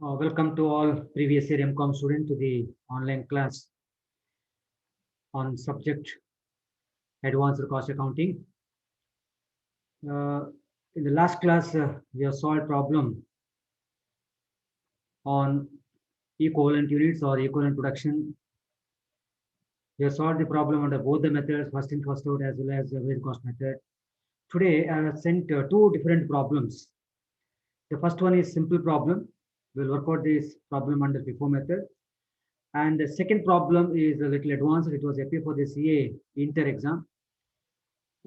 Welcome to all previous year MCOM students to the online class on subject Advanced Cost Accounting. In the last class, we have solved problem on equivalent units or equivalent production. We have solved the problem under both the methods, first in, first out, as well as the average cost method. Today, I have sent two different problems. The first one is simple problem. We'll work out this problem under FIFO method. And the second problem is a little advanced. It was AP for the CA inter exam.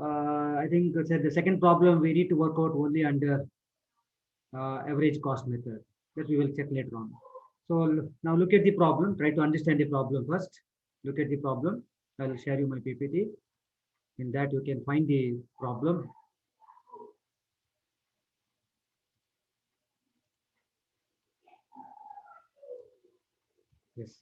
I think the second problem we need to work out only under average cost method that we will check later on. So now look at the problem. Try to understand the problem first. Look at the problem. I will share you my PPT. In that you can find the problem. Yes.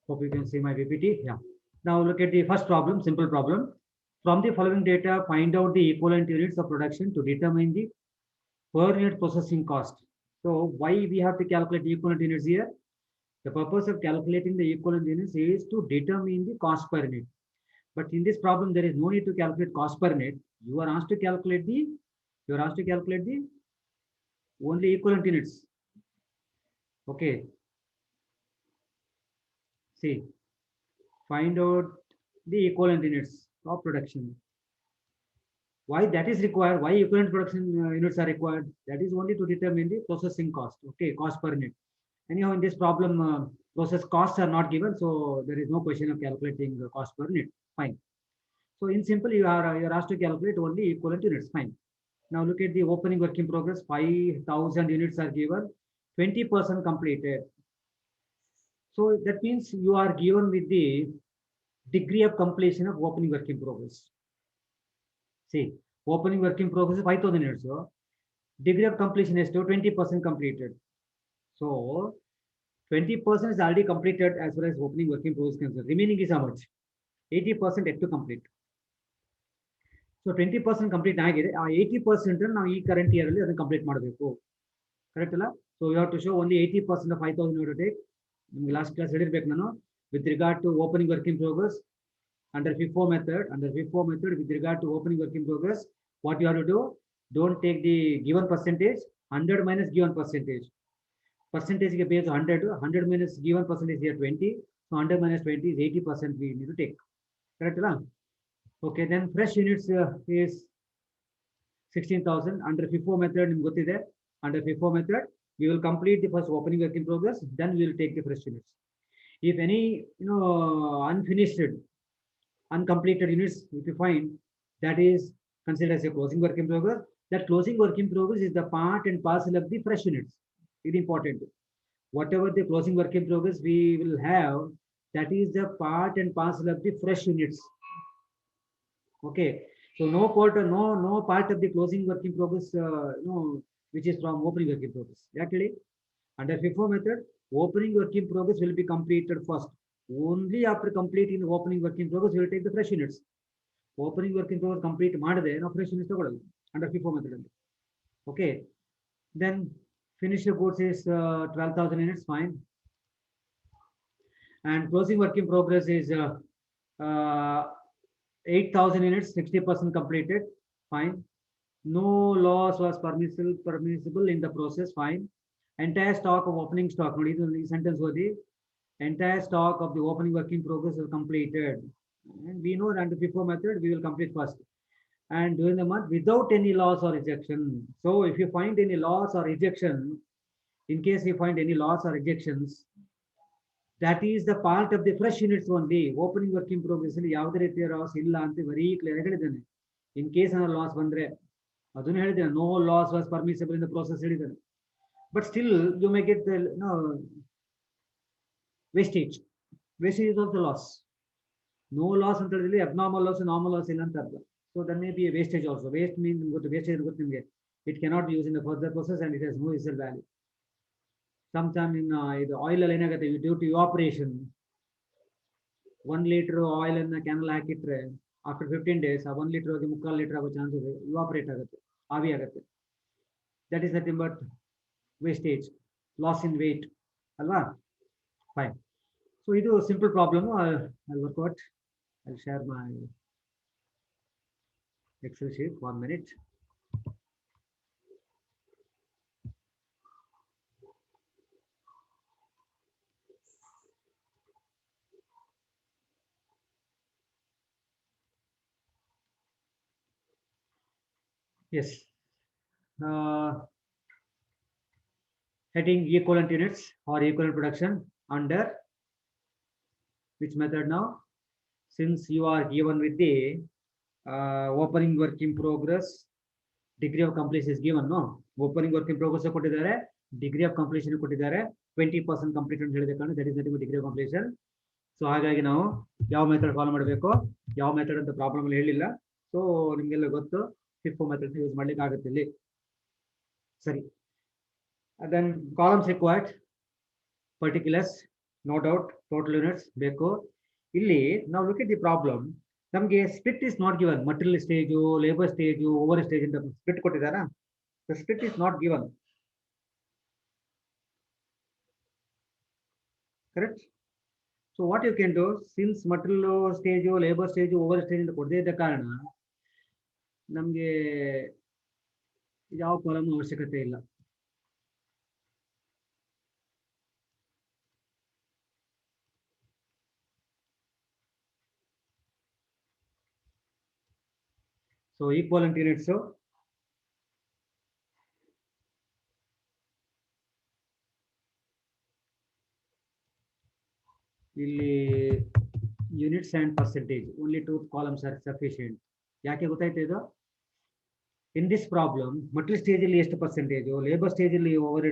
Hope you can see my PPT. Yeah. Now look at the first problem, simple problem. From the following data, find out the equivalent units of production to determine the per unit processing cost. So why we have to calculate the equivalent units here? The purpose of calculating the equivalent units is to determine the cost per unit. But in this problem, there is no need to calculate cost per unit. You are asked to calculate the only equivalent units. Okay. See, find out the equivalent units of production. Why that is required? Why equivalent production units are required? That is only to determine the processing cost. Okay, cost per unit. Anyhow, in this problem, process costs are not given, so there is no question of calculating the cost per unit. Fine. So in simple, you are asked to calculate only equivalent units. Fine. Now look at the opening work in progress. 5,000 units are given. 20% completed. So that means you are given with the degree of completion of opening work in progress. See, opening work in progress is 5,000 units. So degree of completion is to 20% completed. So 20% is already completed as far as opening work in progress concerned. Remaining is how much? 80% yet to complete. So 20% complete ಆಗಿದೆ. 80% ನಾವು ಈ current year ಅಲ್ಲಿ ಅದನ್ನು complete ಮಾಡಬೇಕು. Correct ಅಲ್ಲ? So you have to show only 80% of 5,000 you have to take. ನಿಮಗೆ last class ಹೇಳಿರ್ಬೇಕು ನಾನು with regard to opening work in progress under FIFO method with regard to opening work in progress, what you have to do? Don't take the given percentage, 100 minus given percentage. Percentage is based on 100 minus given percentage here 20. So 100 minus 20 is 80% we need to take. Correct? Okay, then fresh units is 16,000. Under FIFO method, under FIFO method, we will complete the first opening work in progress, then we will take the fresh units. If any unfinished, uncompleted units, if you find, that is considered as a closing work in progress. That closing work in progress is the part and parcel of the fresh units. It is important. Whatever the closing work in progress we will have, that is the part and parcel of the fresh units. Okay, so no part of the closing work in progress, which is from opening work in progress. Actually, under FIFO method, opening work in progress will be completed first. Only after completing the opening work in progress, we will take the fresh units. Opening work in progress complete ಮಾಡದೆ ನಾವು fresh units ತಗೊಳ್ಳಲ್ಲ under FIFO method. Okay, then finished goods is 12,000 units, fine. And closing work in progress is 8,000 units, 60% completed, fine. No loss was permissible in the process, fine. Entire stock of opening stock, no sentence worthy. Entire stock of the opening work in progress is completed. And we know that under FIFO method, we will complete first. And during the month without any loss or rejection. So if you find any loss or rejection, in case you find any loss or rejections, that is the part of the fresh units only. Opening work in progress ಅಲ್ಲಿ ಯಾವುದೇ ರೀತಿಯ loss ಇಲ್ಲ ಅಂತ very clear ಹೇಳಿದ್ದಾನೆ. In case ಏನಾದ್ರು loss ಬಂದ್ರೆ ಅದನ್ನು ಹೇಳಿದ್ದಾನೆ. No loss was permissible in the process ಹೇಳಿದ್ದಾನೆ. But still you may get the wastage. Wastage is also loss. No loss ಅಂತ ಹೇಳಿದ್ರೆ abnormal loss, normal loss ಇಲ್ಲ ಅಂತ ಅರ್ಥ. So there may be a wastage also. Waste means wastage ಗೊತ್ತು ನಿಮಗೆ. It cannot be used in the further process and it has no resale value. Sometime in the oil ಏನಾಗುತ್ತೆ due to evaporation, 1 liter oil ಅನ್ನ canal ಹಾಕಿಟ್ರೆ after 15 days ಆ 1 liter ಹೋಗಿ 3/4 liter ಆಗೋ chance ಇದೆ, evaporate ಆಗುತ್ತೆ, ಆವಿ ಆಗುತ್ತೆ. That is nothing but wastage. Loss in weight ಅಲ್ವಾ. ಫೈನ್. ಸೊ ಇದು simple problem. I work out. I share my excel sheet. 1 minute. Yes. Heading equivalent units or equivalent production under which method now? Since you are given with the opening work in progress, degree of completion is given, no? Opening work in progress ಕೊಟ್ಟಿದ್ದಾರೆ, degree of completion ಕೊಟ್ಟಿದ್ದಾರೆ, 20% complete ಅಂತ ಹೇಳಿದ ಕಾರಣ that is the degree of completion. So ಹಾಗಾಗಿ ನಾವು ಯಾವ method follow ಮಾಡಬೇಕು, ಯಾವ ಮೆಥಡ್ ಅಂತ ಪ್ರಾಬ್ಲಮ್ ಅಲ್ಲಿ ಹೇಳಿಲ್ಲ. ಸೊ ನಿಮ್ಗೆಲ್ಲ ಗೊತ್ತು, FIFO ಮೆಥಡ್ ಯೂಸ್ ಮಾಡ್ಲಿಕ್ಕೆ ಆಗುತ್ತೆ ಇಲ್ಲಿ. ಸರಿ. Then columns required, particulars, no doubt, total units ಬೇಕು. ಇಲ್ಲಿ ನಾವು look at the problem, ನಮಗೆ split is not given. Material stage, labor stage, over stage ಅಂತ split ಕೊಟ್ಟಿದ್ದಾರಾ? The split is not given. Correct? So what you can do, since material stage, labor stage, over stage ಅಂತ ಕೊಡದೇ ಇದ್ದ ಕಾರಣ ನಮಗೆ ಯಾವ column ಅವಶ್ಯಕತೆ ಇಲ್ಲ. So equivalent units, so ಇಲ್ಲಿ units and percentage, only 2 columns are sufficient. ಯಾಕೆ ಗೊತ್ತಾಯ್ತು ಇದು? In this problem, material stage ಅಲ್ಲಿ ಎಷ್ಟು ಪರ್ಸೆಂಟೇಜ್, ಲೇಬರ್ ಸ್ಟೇಜ್ ಅಲ್ಲಿ ಓವರ್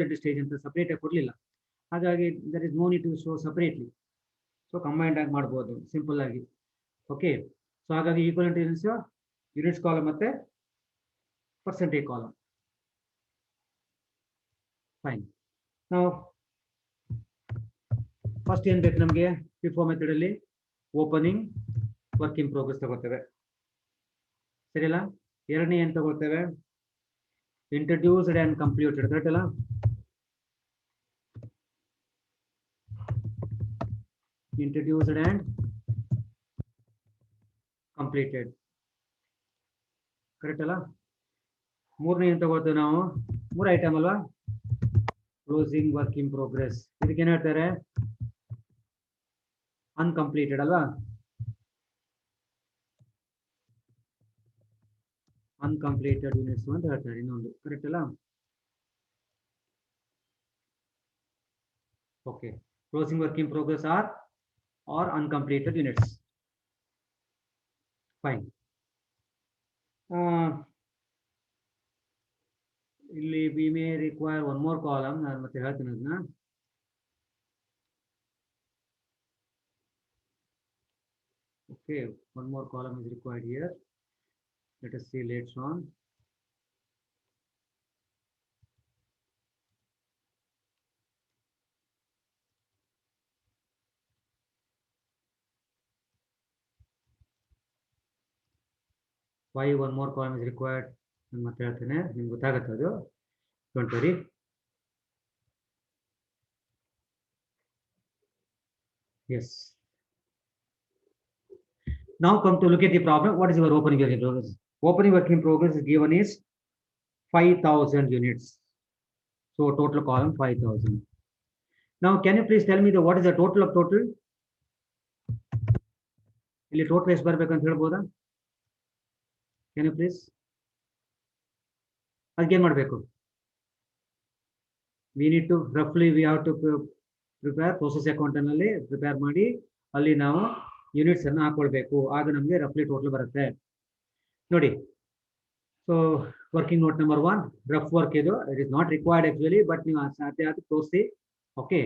ಹೆಡ್ ಸ್ಟೇಜ್ ಅಂತ ಸಪರೇಟ್ ಆಗಿ ಕೊಡ್ಲಿಲ್ಲ. ಹಾಗಾಗಿ there is no need to show separately. So combined ಆಗಿ ಮಾಡ್ಬೋದು ಸಿಂಪಲ್ ಆಗಿ. ಓಕೆ. ಸೊ ಹಾಗಾಗಿ ಈಕ್ವಲೆಂಟ್ ಯೂನಿಟ್ಸ್, ಯೂನಿಟ್ಸ್ ಕಾಲಮ್ ಮತ್ತೆ ಪರ್ಸೆಂಟೇಜ್ ಕಾಲಮ್. ಫೈನ್. ನಾವು ಫಸ್ಟ್ ಏನ್ ಬೇಕು ನಮಗೆ? FIFO ಮೆಥಡ್ ಅಲ್ಲಿ ಓಪನಿಂಗ್ ವರ್ಕ್ ಇನ್ ಪ್ರೋಗ್ರೆಸ್ ತಗೋತೇವೆ, ಸರಿಯಲ್ಲ? ಎರಡನೇ ಏನ್ ತಗೊಳ್ತೇವೆ? ಇಂಟ್ರೊಡ್ಯೂಸ್ಡ್ ಅಂಡ್ ಕಂಪ್ಲೀಟೆಡ್, ಕರೆಕ್ಟ್ ಅಲ್ಲ? ಇಂಟ್ರೊಡ್ಯೂಸ್ಡ್ ಅಂಡ್ ಕಂಪ್ಲೀಟೆಡ್, ಕರೆಕ್ಟ್ ಅಲ್ಲ? ಮೂರನೇ ಏನ್ ತಗೋತೇವೆ ನಾವು? 3 ಐಟಮ್ ಅಲ್ವಾ? ಕ್ಲೋಸಿಂಗ್ ವರ್ಕ್ ಇನ್ ಪ್ರೋಗ್ರೆಸ್, ಇದಕ್ಕೆ ಏನ್ ಹೇಳ್ತಾರೆ? ಅನ್ಕಂಪ್ಲೀಟೆಡ್ ಅಲ್ವಾ? ಅನ್ಕಂಪ್ಲೀಟೆಡ್ ಯೂನಿಟ್ಸ್ ಅಂತ ಹೇಳ್ತಾರೆ ಇನ್ನೊಂದು, ಕರೆಕ್ಟ್ ಅಲ್ಲ? Okay. Closing work in progress are uncompleted units. Fine. ಇಲ್ಲಿ we may require one more column. ನಾನು ಮತ್ತೆ ಹೇಳ್ತೀನಿ ಅದನ್ನ. Okay, one more column is required here. Let us see later on. Why one more column is required? ನಾನು ಮತ್ತೆ ಹೇಳ್ತೇನೆ, ನಿಮ್ಗೆ ಗೊತ್ತಾಗುತ್ತೆ ಅದು. Don't worry. Yes. Now come to look at the problem. What is your opening work in progress? Opening work in progress is given is 5,000 units. So total column 5,000. Now can you please tell me what is the total of total? ಇಲ್ಲಿ total ಎಷ್ಟು ಬರ್ಬೇಕಂತ ಹೇಳ್ಬೋದಾ? Can you please? ಅದಕ್ಕೆ ಏನ್ ಮಾಡಬೇಕು? We need to roughly we have to prepare process account ನಲ್ಲಿ prepare ಮಾಡಿ ಅಲ್ಲಿ ನಾವು ಯೂನಿಟ್ಸ್ ಅನ್ನು ಹಾಕೊಳ್ಬೇಕು. ಆಗ ನಮಗೆ ರಫ್ಲಿ ಟೋಟಲ್ ಬರುತ್ತೆ ನೋಡಿ. So working note number 1 rough work ಇದು. It is not required actually, but ನೀವು ಸಾಧ್ಯ ಆದ ತೋರಿಸಿ. Okay.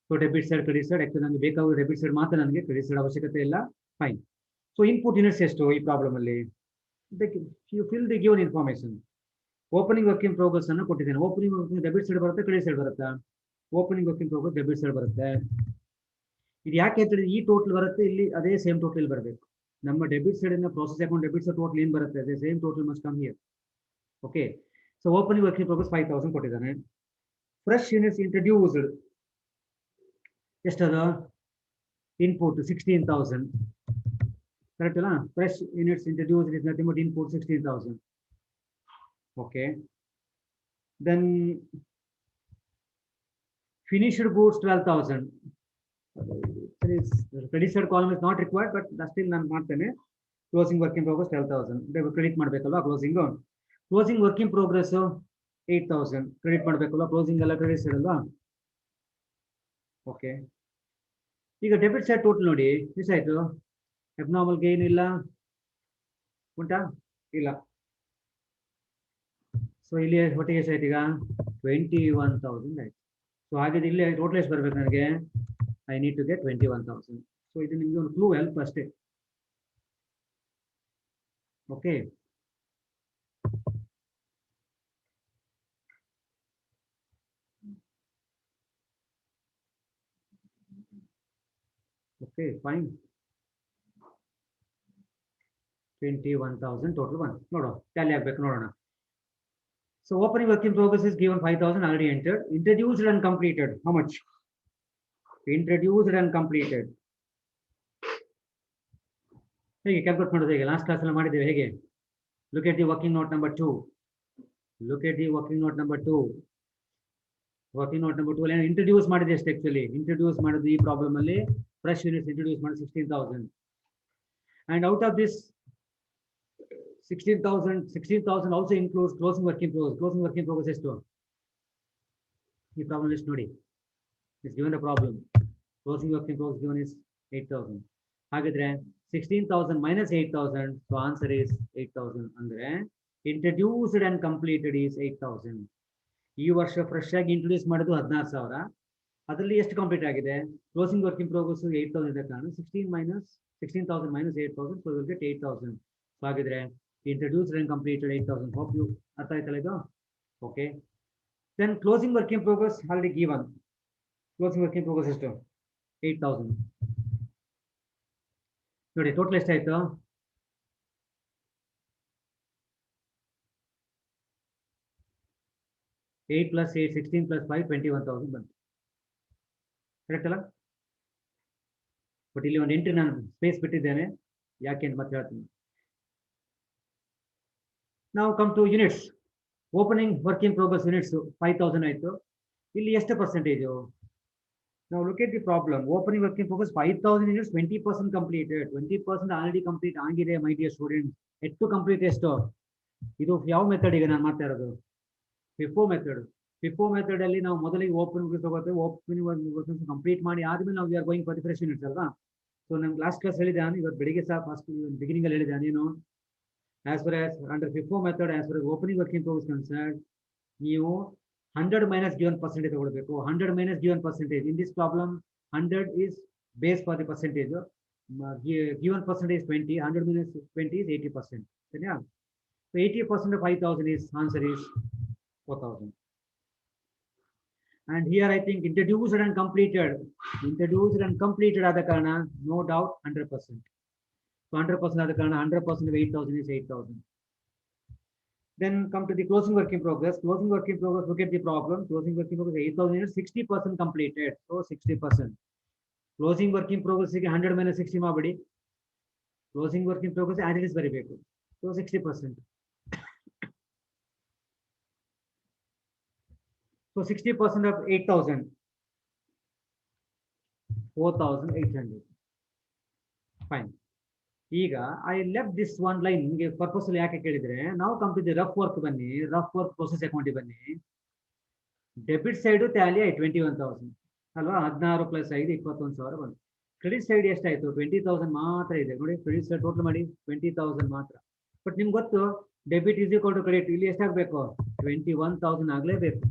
So debit side credit side, actually ನನಗೆ ಬೇಕಾದ ಡೆಬಿಟ್ ಸೈಡ್ ಮಾತ್ರ, ನನಗೆ ಕ್ರೆಡಿಟ್ ಸೈಡ್ ಅವಶ್ಯಕತೆ ಇಲ್ಲ. ಫೈನ್. ಸೊ ಇನ್ಪುಟ್ ಯೂನಿಟ್ಸ್ ಎಷ್ಟು ಈ ಪ್ರಾಬ್ಲಮ್ ಅಲ್ಲಿ? You fill the given information. Opening work in progress ಅನ್ನು ಕೊಟ್ಟಿದ್ದೇನೆ. ಓಪನಿಂಗ್ ವರ್ಕ್ ಡೆಬಿಟ್ ಸೈಡ್ ಬರುತ್ತೆ, ಕ್ರೆಡಿಟ್ ಸೈಡ್ ಬರುತ್ತಾ? Opening work in progress debit side ಬರುತ್ತೆ. ಇದು ಯಾಕೆ ಹೇಳ್ತಾರೆ? ಈ ಟೋಟಲ್ ಬರುತ್ತೆ ಇಲ್ಲಿ, ಅದೇ ಸೇಮ್ ಟೋಟಲ್ ಬರಬೇಕು. ನಮ್ಮ ಡೆಬಿಟ್ ಸೈಡ್ ಇಂದ process account debit side total ಏನ್ ಬರುತ್ತೆ, ಅದೇ same total must come here. Okay. So opening work in progress 5,000 ಕೊಟ್ಟಿದ್ದಾನೆ. fresh units introduced ಎಷ್ಟದ input 16,000 correct ಅಲ್ಲ fresh units introduced is nothing but input 16,000 okay then finished goods 12,000 credit side column is not required but still ನಾನು ಮಾಡ್ತೇನೆ closing work in progress 12,000 credit ಮಾಡಬೇಕಲ್ವಾ closing work in progress 8,000 credit ಮಾಡಬೇಕಲ್ವಾ closing ಎಲ್ಲ credit side ಅಲ್ವಾ okay ಈಗ debit side total ನೋಡಿ ಎಷ್ಟಾಯ್ತು abnormal gain ಇಲ್ಲ ಉಂಟಾ ಇಲ್ಲ ಸೊ ಇಲ್ಲಿ ಒಟ್ಟಿಗೆ ಎಷ್ಟಾಯ್ತು ಈಗ 21,000 ಆಯ್ತು ಸೊ ಹಾಗಿದ್ರೆ ಇಲ್ಲಿ ಟೋಟಲ್ ಎಷ್ಟು ಬರ್ಬೇಕು ನನಗೆ I need to get 21,000 so ಇದು ನಿಮಗೆ ಒಂದು ಕ್ಲೂ ಹೆಲ್ಪ್ ಅಷ್ಟೇ okay okay fine 21,000 total one ನೋಡೋ ಟ್ಯಾಲಿ ಆಗಬೇಕು ನೋಡೋಣ so opening work in progress is given 5,000 already entered introduced and completed how much introduced and completed ಹೇಗೆ ಕ್ಯಾಲ್ಕುಲೇಟ್ ಮಾಡೋದು ಹೇಗೆ ಲಾಸ್ಟ್ ಕ್ಲಾಸ್ ಅಲ್ಲಿ ಮಾಡಿದ್ದೇವೆ ಹೇಗೆ look at the working note number 2 look at the working note number 2 working note number 2 ಅಲ್ಲಿ introduce ಮಾಡಿದೆ ಅಷ್ಟೇ actually introduce ಮಾಡೋದು ಈ ಪ್ರಾಬ್ಲಮ್ ಅಲ್ಲಿ fresh units introduced ಮಾಡಿ 16,000 and out of this 16,000 also includes closing work in progress ಎಷ್ಟು ಈ problem ಎಷ್ಟು ನೋಡಿ it's given the problem closing work in progress given is 8,000 ಹಾಗಿದ್ರೆ 16,000 minus 8,000 so answer is 8,000 ಅಂದ್ರೆ introduced and completed is 8,000 ಈ ವರ್ಷ fresh ಆಗಿ ಇಂಟ್ರೊಡ್ಯೂಸ್ ಮಾಡೋದು 16,000 ಅದರಲ್ಲಿ ಎಷ್ಟು ಕಂಪ್ಲೀಟ್ ಆಗಿದೆ ಕ್ಲೋಸಿಂಗ್ ವರ್ಕ್ ಇನ್ ಪ್ರೋಗ್ರೆಸ್ 8,000 ಇದೆ ಕಾರಣ 16,000 minus 8,000 so we'll get 8,000 so ಹಾಗಿದ್ರೆ introduced and completed 8,000 hope you ಅರ್ಥ ಆಯ್ತಲ್ಲ ಇದು okay then closing work in progress already given closing work in progress ಎಷ್ಟು 8,000 ನೋಡಿ ಟೋಟಲ್ ಎಷ್ಟಾಯ್ತು 8 plus 8 16 plus 5 21,000 ಬಂತು ಕರೆಕ್ಟ್ ಅಲ್ಲ ಬಟ್ ಇಲ್ಲಿ ಒಂದು ಎಂಟ್ರಿ ನಾನು ಸ್ಪೇಸ್ ಬಿಟ್ಟಿದ್ದೇನೆ ಯಾಕೆ ಅಂತ ಮತ್ತೆ ಹೇಳ್ತೀನಿ ನಾವು come to units opening work in progress units 5,000 ಆಯ್ತು ಇಲ್ಲಿ ಎಷ್ಟು ಪರ್ಸೆಂಟೇಜು ನಾವು look at the problem opening work in progress 5,000 units 20% completed 20% already complete ಆಗಿದೆ ಮೈ ಡಿಯರ್ ಸ್ಟೂಡೆಂಟ್ ಎಷ್ಟು ಕಂಪ್ಲೀಟ್ ಎಷ್ಟು ಇದು ಯಾವ ಮೆಥಡ್ ಈಗ ನಾನು ಮಾಡ್ತಾ ಇರೋದು FIFO ಮೆಥಡ್ ಅಲ್ಲಿ ನಾವು ಮೊದಲಿಗೆ ಓಪನಿಂಗ್ ತಗೋತೇವೆ ಓಪನಿಂಗ್ ಕಂಪ್ಲೀಟ್ ಮಾಡಿ ಆದ್ಮೇಲೆ ನಾವು are going for the fresh units ಅಲ್ವಾ ಸೊ ನಮ್ಗೆ ಲಾಸ್ಟ್ ಕ್ಲಾಸ್ ಹೇಳಿದೆ ನಾನು ಇವತ್ತು ಬೆಳಿಗ್ಗೆ ಸಹ ಫಸ್ಟ್ ಬಿಗಿನಿಂಗ್ ಅಲ್ಲಿ ಹೇಳಿದೆ ನೀನು as far as under FIFO method as for opening work in progress concern ನೀವು 100 minus given percentage ತಗೊಳ್ಬೇಕು 100 minus given percentage in this problem 100 is base for the percentage given percentage 20 100 minus 20 is 80% ಸರಿಯಾ so 80% of 5,000 is answer is 4,000 and here I think introduced and completed ಆದ ಕಾರಣ no doubt 100% so 100% ಆದ ಕಾರಣ 100% of 8,000 is 8,000 then come to the closing work in progress look at the problem closing work in progress 8,000 is 60% completed so 60% closing work in progress ಗೆ 100 minus 60 ಮಾಡಬೇಡಿ closing work in progress as it is ಬರಿಬೇಕು so 60% so 60% of 8,000 4,800 fine ಈಗ I left this one line ನಿಮಗೆ purpose ಅಲ್ಲಿ ಯಾಕೆ ಕೇಳಿದ್ರೆ ನಾವು come to the rough work ಬನ್ನಿ ರಫ್ ವರ್ಕ್ ಪ್ರೊಸೆಸ್ ಅಕೌಂಟಿಗೆ ಬನ್ನಿ ಡೆಬಿಟ್ ಸೈಡ್ ಟ್ಯಾಲಿ 21,000 ಅಲ್ವಾ 16 ಪ್ಲಸ್ 5 21,000 ಬಂತು ಕ್ರೆಡಿಟ್ ಸೈಡ್ ಎಷ್ಟಾಯ್ತು 20,000 ಮಾತ್ರ ಇದೆ ನೋಡಿ ಕ್ರೆಡಿಟ್ ಸೈಡ್ ಟೋಟಲ್ ಮಾಡಿ 20,000 ಮಾತ್ರ ಬಟ್ ನಿಮ್ಗೆ ಗೊತ್ತು debit is equal to credit ಇಲ್ಲಿ ಎಷ್ಟಾಗಬೇಕು 21,000 ಆಗಲೇಬೇಕು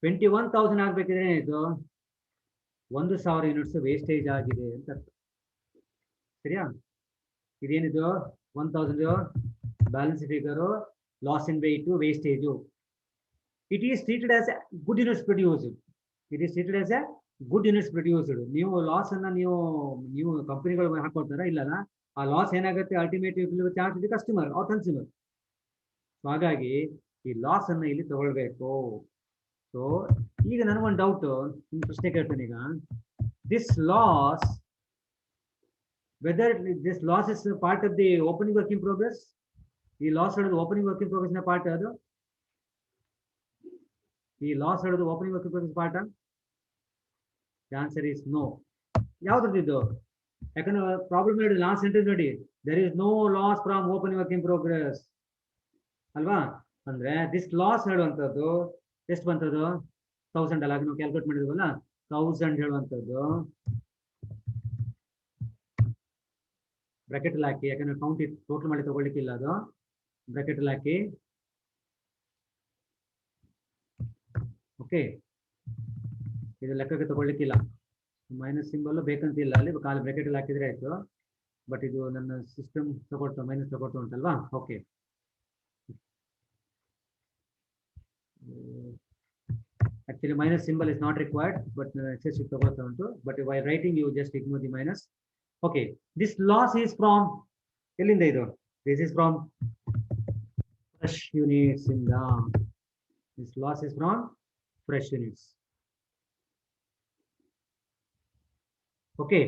21,000 ಆಗ್ಬೇಕಿದ್ರೆ ಏನಾಯ್ತು 1,000 ಯೂನಿಟ್ಸ್ ವೇಸ್ಟೇಜ್ ಆಗಿದೆ ಅಂತ ಅರ್ಥ ಸರಿಯಾ ಇದೇನಿದು 1,000 balance figure loss in weight wastage it is treated as good units produced ನೀವು ಲಾಸ್ ಅನ್ನ ನೀವು ಕಂಪನಿಗಳು ಹಾಕೊಳ್ತಾರ ಇಲ್ಲಲ್ಲ ಆ ಲಾಸ್ ಏನಾಗುತ್ತೆ ultimate charge the customer or consumer ಹಾಗಾಗಿ ಈ ಲಾಸ್ ಅನ್ನ ಇಲ್ಲಿ ತಗೊಳ್ಬೇಕು ಸೊ ಈಗ ನನಗೊಂದು ಡೌಟ್, ಪ್ರಶ್ನೆ ಕೇಳ್ತೇನೆ ಈಗ. This loss, whether this loss is part of the opening work in progress, ಈ ಲಾಸ್ ಹೇಳೋದು ಓಪನಿಂಗ್ ವರ್ಕ್ ಇನ್ ಪ್ರೋಗ್ರೆಸ್ ನ ಪಾರ್ಟ್, ಅದು ಈ ಲಾಸ್ ಹೇಳೋದು opening work in progress part? The answer is no. ಯಾವ್ದು ಇದು? ಯಾಕಂದ್ರೆ ಪ್ರಾಬ್ಲಮ್ ನೋಡಿ, ಲಾಸ್ಟ್ ಸೆಂಟೆನ್ಸ್ ನೋಡಿ, there is no loss from opening work in progress ಅಲ್ವಾ? ಅಂದ್ರೆ ದಿಸ್ ಲಾಸ್ ಹೇಳುವಂಥದ್ದು ಎಷ್ಟು ಬಂತದ್ದು? 1000 ಅಲ್ಲ, ನಾವು ಕ್ಯಾಲ್ಕುಲೇಟ್ ಮಾಡಿದ್ವಲ್ಲ, 1000 ಹೇಳುವಂಥದ್ದು ಬ್ರಾಕೆಟ್ ಅಲ್ಲಿ ಹಾಕಿ, ಯಾಕಂದ್ರೆ ಕೌಂಟ್ ಟೋಟಲ್ ಮಾಡಿ ತಗೊಳ್ಳಿಕ್ಕಿಲ್ಲ, ಅದು ಬ್ರಾಕೆಟ್ ಅಲ್ಲಿ ಹಾಕಿ. ಓಕೆ, ಇದು ಲೆಕ್ಕಕ್ಕೆ ತಗೊಳ್ಳಿಕ್ಕಿಲ್ಲ, ಮೈನಸ್ ಸಿಂಬಲ್ ಬೇಕಂತಿಲ್ಲ, ಅಲ್ಲಿ ಕಾಲು ಬ್ರಾಕೆಟ್ ಅಲ್ಲಿ ಹಾಕಿದ್ರೆ ಆಯ್ತು. ಬಟ್ ಇದು ನನ್ನ ಸಿಸ್ಟಮ್ ತಗೊಳ್ತಾ ಮೈನಸ್ ತಗೊಳ್ತಾ ಉಂಟಲ್ವಾ? Okay, actually minus symbol is not required, but excessive ತಗೊಳ್ತಾ ಉಂಟು. But while writing you just ignore the minus. Okay, this loss is from ಎಲ್ಲಿಂದ ಇದು? This is from fresh units in the, this loss is from fresh units. Okay,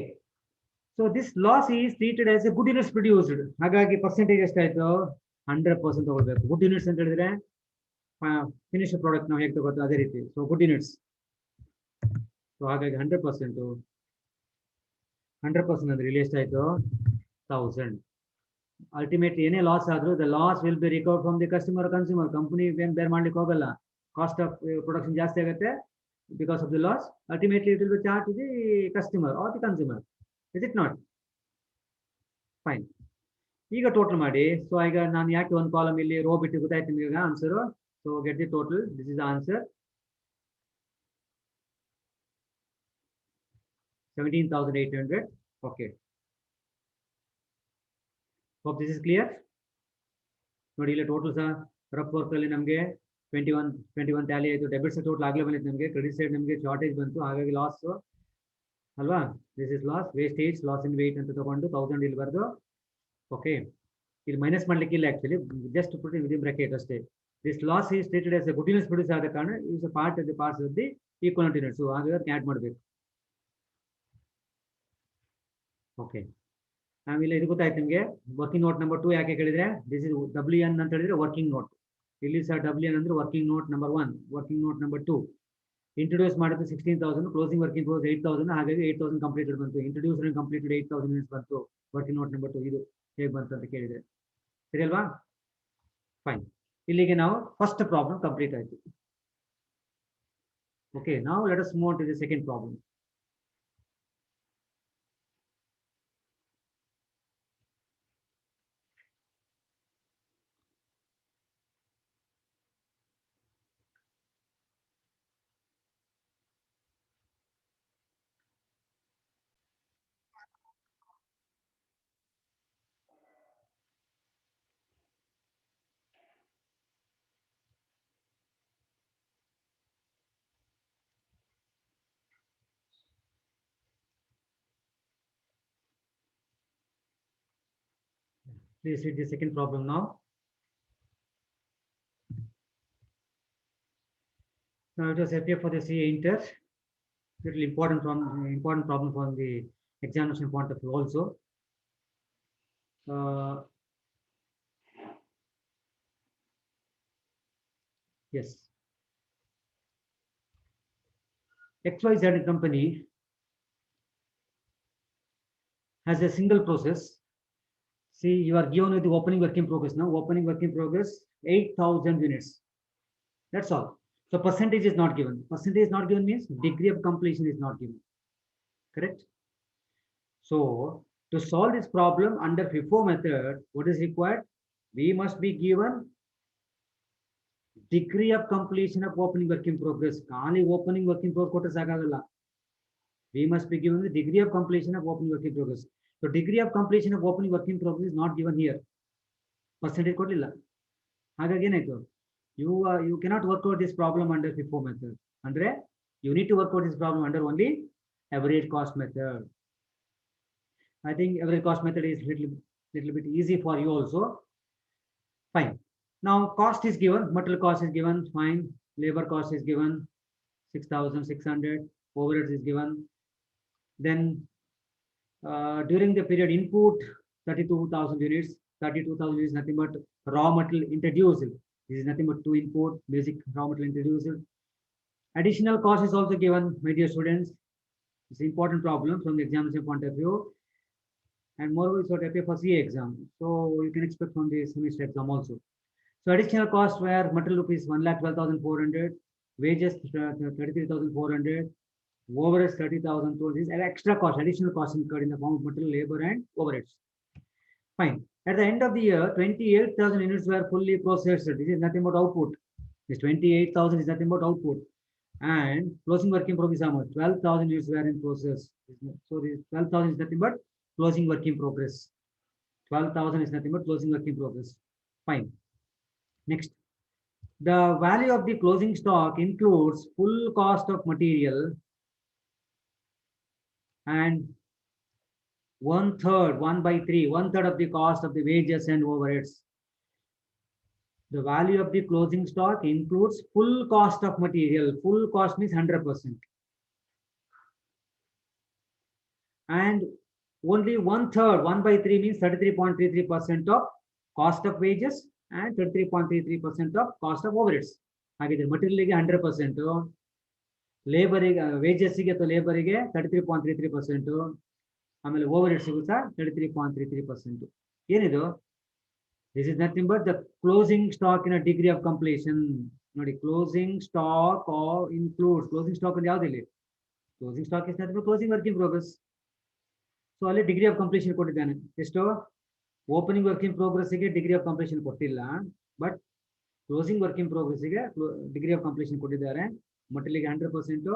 so this loss is treated as a good units produced. ಹಾಗಾಗಿ percentage ಎಷ್ಟಾಯ್ತು? 100% ತಗೊಳ್ಬೇಕು. Good units ಅಂತ ಹೇಳಿದ್ರೆ finish product ನಾವು ಹೇಗೆ ತಗೋತೀವಿ ಅದೇ ರೀತಿ. ಸೊ ಗುಡ್ ಯೂನಿಟ್ಸ್, ಸೊ ಹಾಗಾಗಿ 100% ಅಂದ್ರೆ ಇಲ್ಲಿ ಎಷ್ಟಾಯ್ತು? 1000. ಅಲ್ಟಿಮೇಟ್ ಏನೇ ಲಾಸ್ ಆದ್ರೂ ದ loss will be recover from the customer. Consumer company ಏನ್ ಬೇರ್ ಮಾಡ್ಲಿಕ್ಕೆ ಹೋಗಲ್ಲ, ಕಾಸ್ಟ್ ಆಫ್ ಪ್ರೊಡಕ್ಷನ್ ಜಾಸ್ತಿ ಆಗುತ್ತೆ because of the loss. Ultimately it will be charge to the customer or the consumer. Is it not? Fine. ಈಗ total ಮಾಡಿ. So ಈಗ ನಾನು ಯಾಕೆ ಒಂದು ಕಾಲಮ್ ಇಲ್ಲಿ ರೋ ಬಿಟ್ಟು ಗೊತ್ತಾಯ್ತು ನಿಮಗೆ ಈಗ answer. So get the total, this is the answer 17,800. Okay, hope this is clear. ನೋಡಿ ಇಲ್ಲಿ ಟೋಟಲ್ ಸಹ ರಫ್ ವರ್ಕ್ ಅಲ್ಲಿ ನಮಗೆ 21 ಟ್ಯಾಲಿ ಆಯಿತು. ಡೆಬಿಟ್ ಸೈಡ್ ಟೋಟಲ್ ಆಗಲೇ ಬಂದಿತ್ತು ನಮಗೆ, ಕ್ರೆಡಿಟ್ ಸೈಡ್ ನಮಗೆ ಶಾರ್ಟೇಜ್ ಬಂತು, ಹಾಗಾಗಿ ಲಾಸ್ ಅಲ್ವಾ? This is loss, wastage, loss in weight ಅಂತ ತಗೊಂಡು 1000 ಇಲ್ಲಿ ಬರ್ದು. ಓಕೆ, ಇಲ್ಲಿ ಮೈನಸ್ ಮಾಡ್ಲಿಕ್ಕೆ ಇಲ್ಲ, actually just put within bracket ಅಷ್ಟೇ. This loss is treated as a good units produce ಆದ ಕಾರಣ is a part of the parts of the equivalent units, ಹಾಗಾಗಿ ಆ್ಯಡ್ ಮಾಡಬೇಕು. ಓಕೆ, ಆಮೇಲೆ ಇದು ಗೊತ್ತಾಯ್ತು ನಿಮಗೆ. ವರ್ಕಿಂಗ್ ನೋಟ್ ನಂಬರ್ 2 ಯಾಕೆ ಕೇಳಿದ್ರೆ, ದಿಸ್ ಇಸ್ WN ಅಂತ ಹೇಳಿದ್ರೆ ವರ್ಕಿಂಗ್ ನೋಟ್. ಇಲ್ಲಿ ಸಹ WN ಅಂದ್ರೆ working note number 1, working note number 2. Introduce ಮಾಡಿದ್ದು 16,000, ಕ್ಲೋಸಿಂಗ್ ವರ್ಕಿಂಗ್ ಪ್ರೋಗ್ರೆಸ್ 8,000, ಹಾಗಾಗಿ 8,000 ಕಂಪ್ಲೀಟೆಡ್ ಬಂತು. ಇಂಟ್ರೊಡ್ಯೂಸ್ ಅಂಡ್ ಕಂಪ್ಲೀಟೆಡ್ 8,000 ಯೂನಿಟ್ಸ್ ಬಂತು. ವರ್ಕಿಂಗ್ ನೋಟ್ ನಂಬರ್ 2 ಇದು ಹೇಗೆ ಬಂತು ಅಂತ ಕೇಳಿದ್ರೆ ಸರಿ ಅಲ್ವಾ? ಫೈನ್, ಇಲ್ಲಿಗೆ ನಾವು ಫಸ್ಟ್ ಪ್ರಾಬ್ಲಮ್ ಕಂಪ್ಲೀಟ್ ಆಯಿತು. ಓಕೆ, ನಾವು let us move on to the second problem. Please read the second problem now. Now it was appear for the CA Inter. Little important problem from the examination point of view also. Yes. XYZ company has a single process. See, you are given with the opening work in progress now. Opening work in progress 8,000 units. That's all. So percentage is not given. Percentage is not given means degree of completion is not given. Correct? So to solve this problem under FIFO method, what is required? We must be given degree of completion of opening work in progress. Kali opening work in progress agagalla. We must be given the degree of completion of opening work in progress. So degree of completion of opening work in progress is not given here. Percentage ಕೊಡ್ಲಿಲ್ಲ. ಹಾಗಾಗಿ ಏನಾಯ್ತು? You cannot work out this problem under FIFO method. Andre you need to work out this problem under only average cost method. I think average cost method is little bit easy for you also. Fine. Now cost is given, material cost is given, fine. Labor cost is given, 6,600. Overheads is given. Then during the period input 32,000 units. 32,000 is nothing but raw material introduced. This is nothing but to input basic raw material introduced. Additional cost is also given, my dear students. It's an important problem from the examination point of view. And moreover, it's what I pay for CA exam. So you can expect from the semester exam also. So additional cost were material rupees 1,12,400, wages 33,400, overheads 30,000. This is an extra cost, additional cost incurred in the form of material, labor, and overheads. Fine. At the end of the year, 28,000 units were fully processed. This is nothing but output. This 28,000 is nothing but output. And closing work in progress, 12,000 units were in process. So this 12,000 is nothing but closing work in progress. 12,000 is nothing but closing work in progress. Fine. Next, the value of the closing stock includes full cost of material and 1/3, 1/3, 1/3 of the cost of the wages and overheads. The value of the closing stock includes full cost of material. Full cost means 100%. And only 1/3, 1/3 means 33.33% of cost of wages and 33.33% of cost of overheads. ಹಾಗಿದ್ರೆ material ಗೆ 100%, ಲೇಬರಿಗೆ ವೇಜಸ್ಸಿಗೆ ಅಥವಾ ಲೇಬರಿಗೆ 33.33%, ಆಮೇಲೆ ಓವರ್ಹೆಡ್ಸ್ಗೂ ಸಹ 33.33%. ಏನಿದು? This is nothing but the closing stock in a degree of completion. ನೋಡಿ, closing stock or includes closing stock ಅಂದ್ರೆ ಯಾವುದಿಲ್ಲ. Closing stock is nothing but closing work in progress. So ಅಲ್ಲಿ ಡಿಗ್ರಿ ಆಫ್ ಕಂಪ್ಲೀಷನ್ ಕೊಟ್ಟಿದ್ದಾನೆ. ಎಷ್ಟು? Opening work in ಪ್ರೋಗ್ರೆಸ್ಗೆ degree of completion ಕೊಟ್ಟಿಲ್ಲ, but closing work in ಪ್ರೋಗ್ರೆಸ್ಗೆ degree of completion ಕೊಟ್ಟಿದ್ದಾರೆ. ಮಟೀರಿಯಲ್ಗೆ 100%,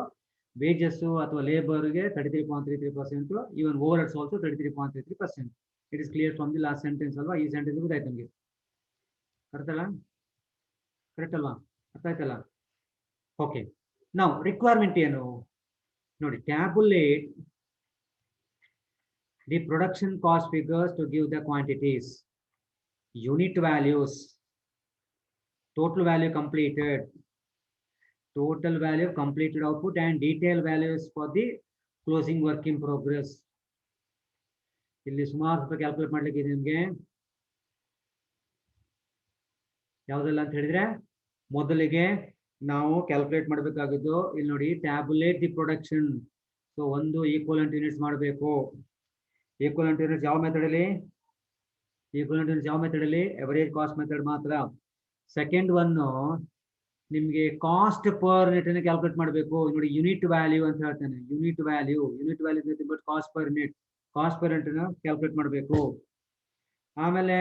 ವೇಜಸ್ ಅಥವಾ ಲೇಬರ್ಗೆ 33.33%, even overheads also 33.33%. It is clear from the last sentence ಅಲ್ವಾ? ಈ ಸೆಂಟೆನ್ಸ್ ಗೊತ್ತಾಯ್ತು ನಮಗೆ. ಕರೆಕ್ಟ್ ಅಲ್ಲ? ಕರೆಕ್ಟ್ ಅಲ್ವಾ? ಅರ್ಥ ಆಯ್ತಲ್ಲ? ಓಕೆ. ನಾವು ರಿಕ್ವೈರ್ಮೆಂಟ್ ಏನು ನೋಡಿ, ಟ್ಯಾಬುಲೇಟ್ the production cost figures to give the quantities, unit values, total value completed, total value of completed output, and detail values for the closing work in progress. ಇಲ್ಲಿ ಸುಮಾರು ಸ್ವಲ್ಪ ಕ್ಯಾಲ್ಕುಲೇಟ್ ಮಾಡ್ಲಿಕ್ಕೆ ಇದೆ ನಿಮಗೆ. ಯಾವುದೆಲ್ಲ ಅಂತ ಹೇಳಿದ್ರೆ, ಮೊದಲಿಗೆ ನಾವು ಕ್ಯಾಲ್ಕುಲೇಟ್ ಮಾಡಬೇಕಾಗಿದ್ದು ಇಲ್ಲಿ ನೋಡಿ, ಟ್ಯಾಬುಲೇಟ್ ದಿ ಪ್ರೊಡಕ್ಷನ್. ಸೊ ಒಂದು ಈಕ್ವಲೆಂಟ್ ಯೂನಿಟ್ಸ್ ಮಾಡಬೇಕು. ಈಕ್ವಲೆಂಟ್ ಯೂನಿಟ್ಸ್ ಯಾವ ಮೆಥಡ್ ಅಲ್ಲಿ? ಈಕ್ವಲೆಂಟ್ ಯೂನಿಟ್ಸ್ ಯಾವ ಮೆಥಡ್ ಅಲ್ಲಿ? ಎವರೇಜ್ ಕಾಸ್ಟ್ ಮೆಥಡ್ ಮಾತ್ರ. ಸೆಕೆಂಡ್ ಒನ್ ನಿಮಗೆ ಕಾಸ್ಟ್ ಪರ್ ಯೂನಿಟ್ ಅನ್ನು ಕ್ಯಾಲ್ಕುಲೇಟ್ ಮಾಡಬೇಕು. ನೋಡಿ, ಯೂನಿಟ್ ವ್ಯಾಲ್ಯೂ ಅಂತ ಹೇಳ್ತಾನೆ. Unit value but cost per unit. Cost per unit ಅನ್ನು ಕ್ಯಾಲ್ಕುಲೇಟ್ ಮಾಡಬೇಕು. ಆಮೇಲೆ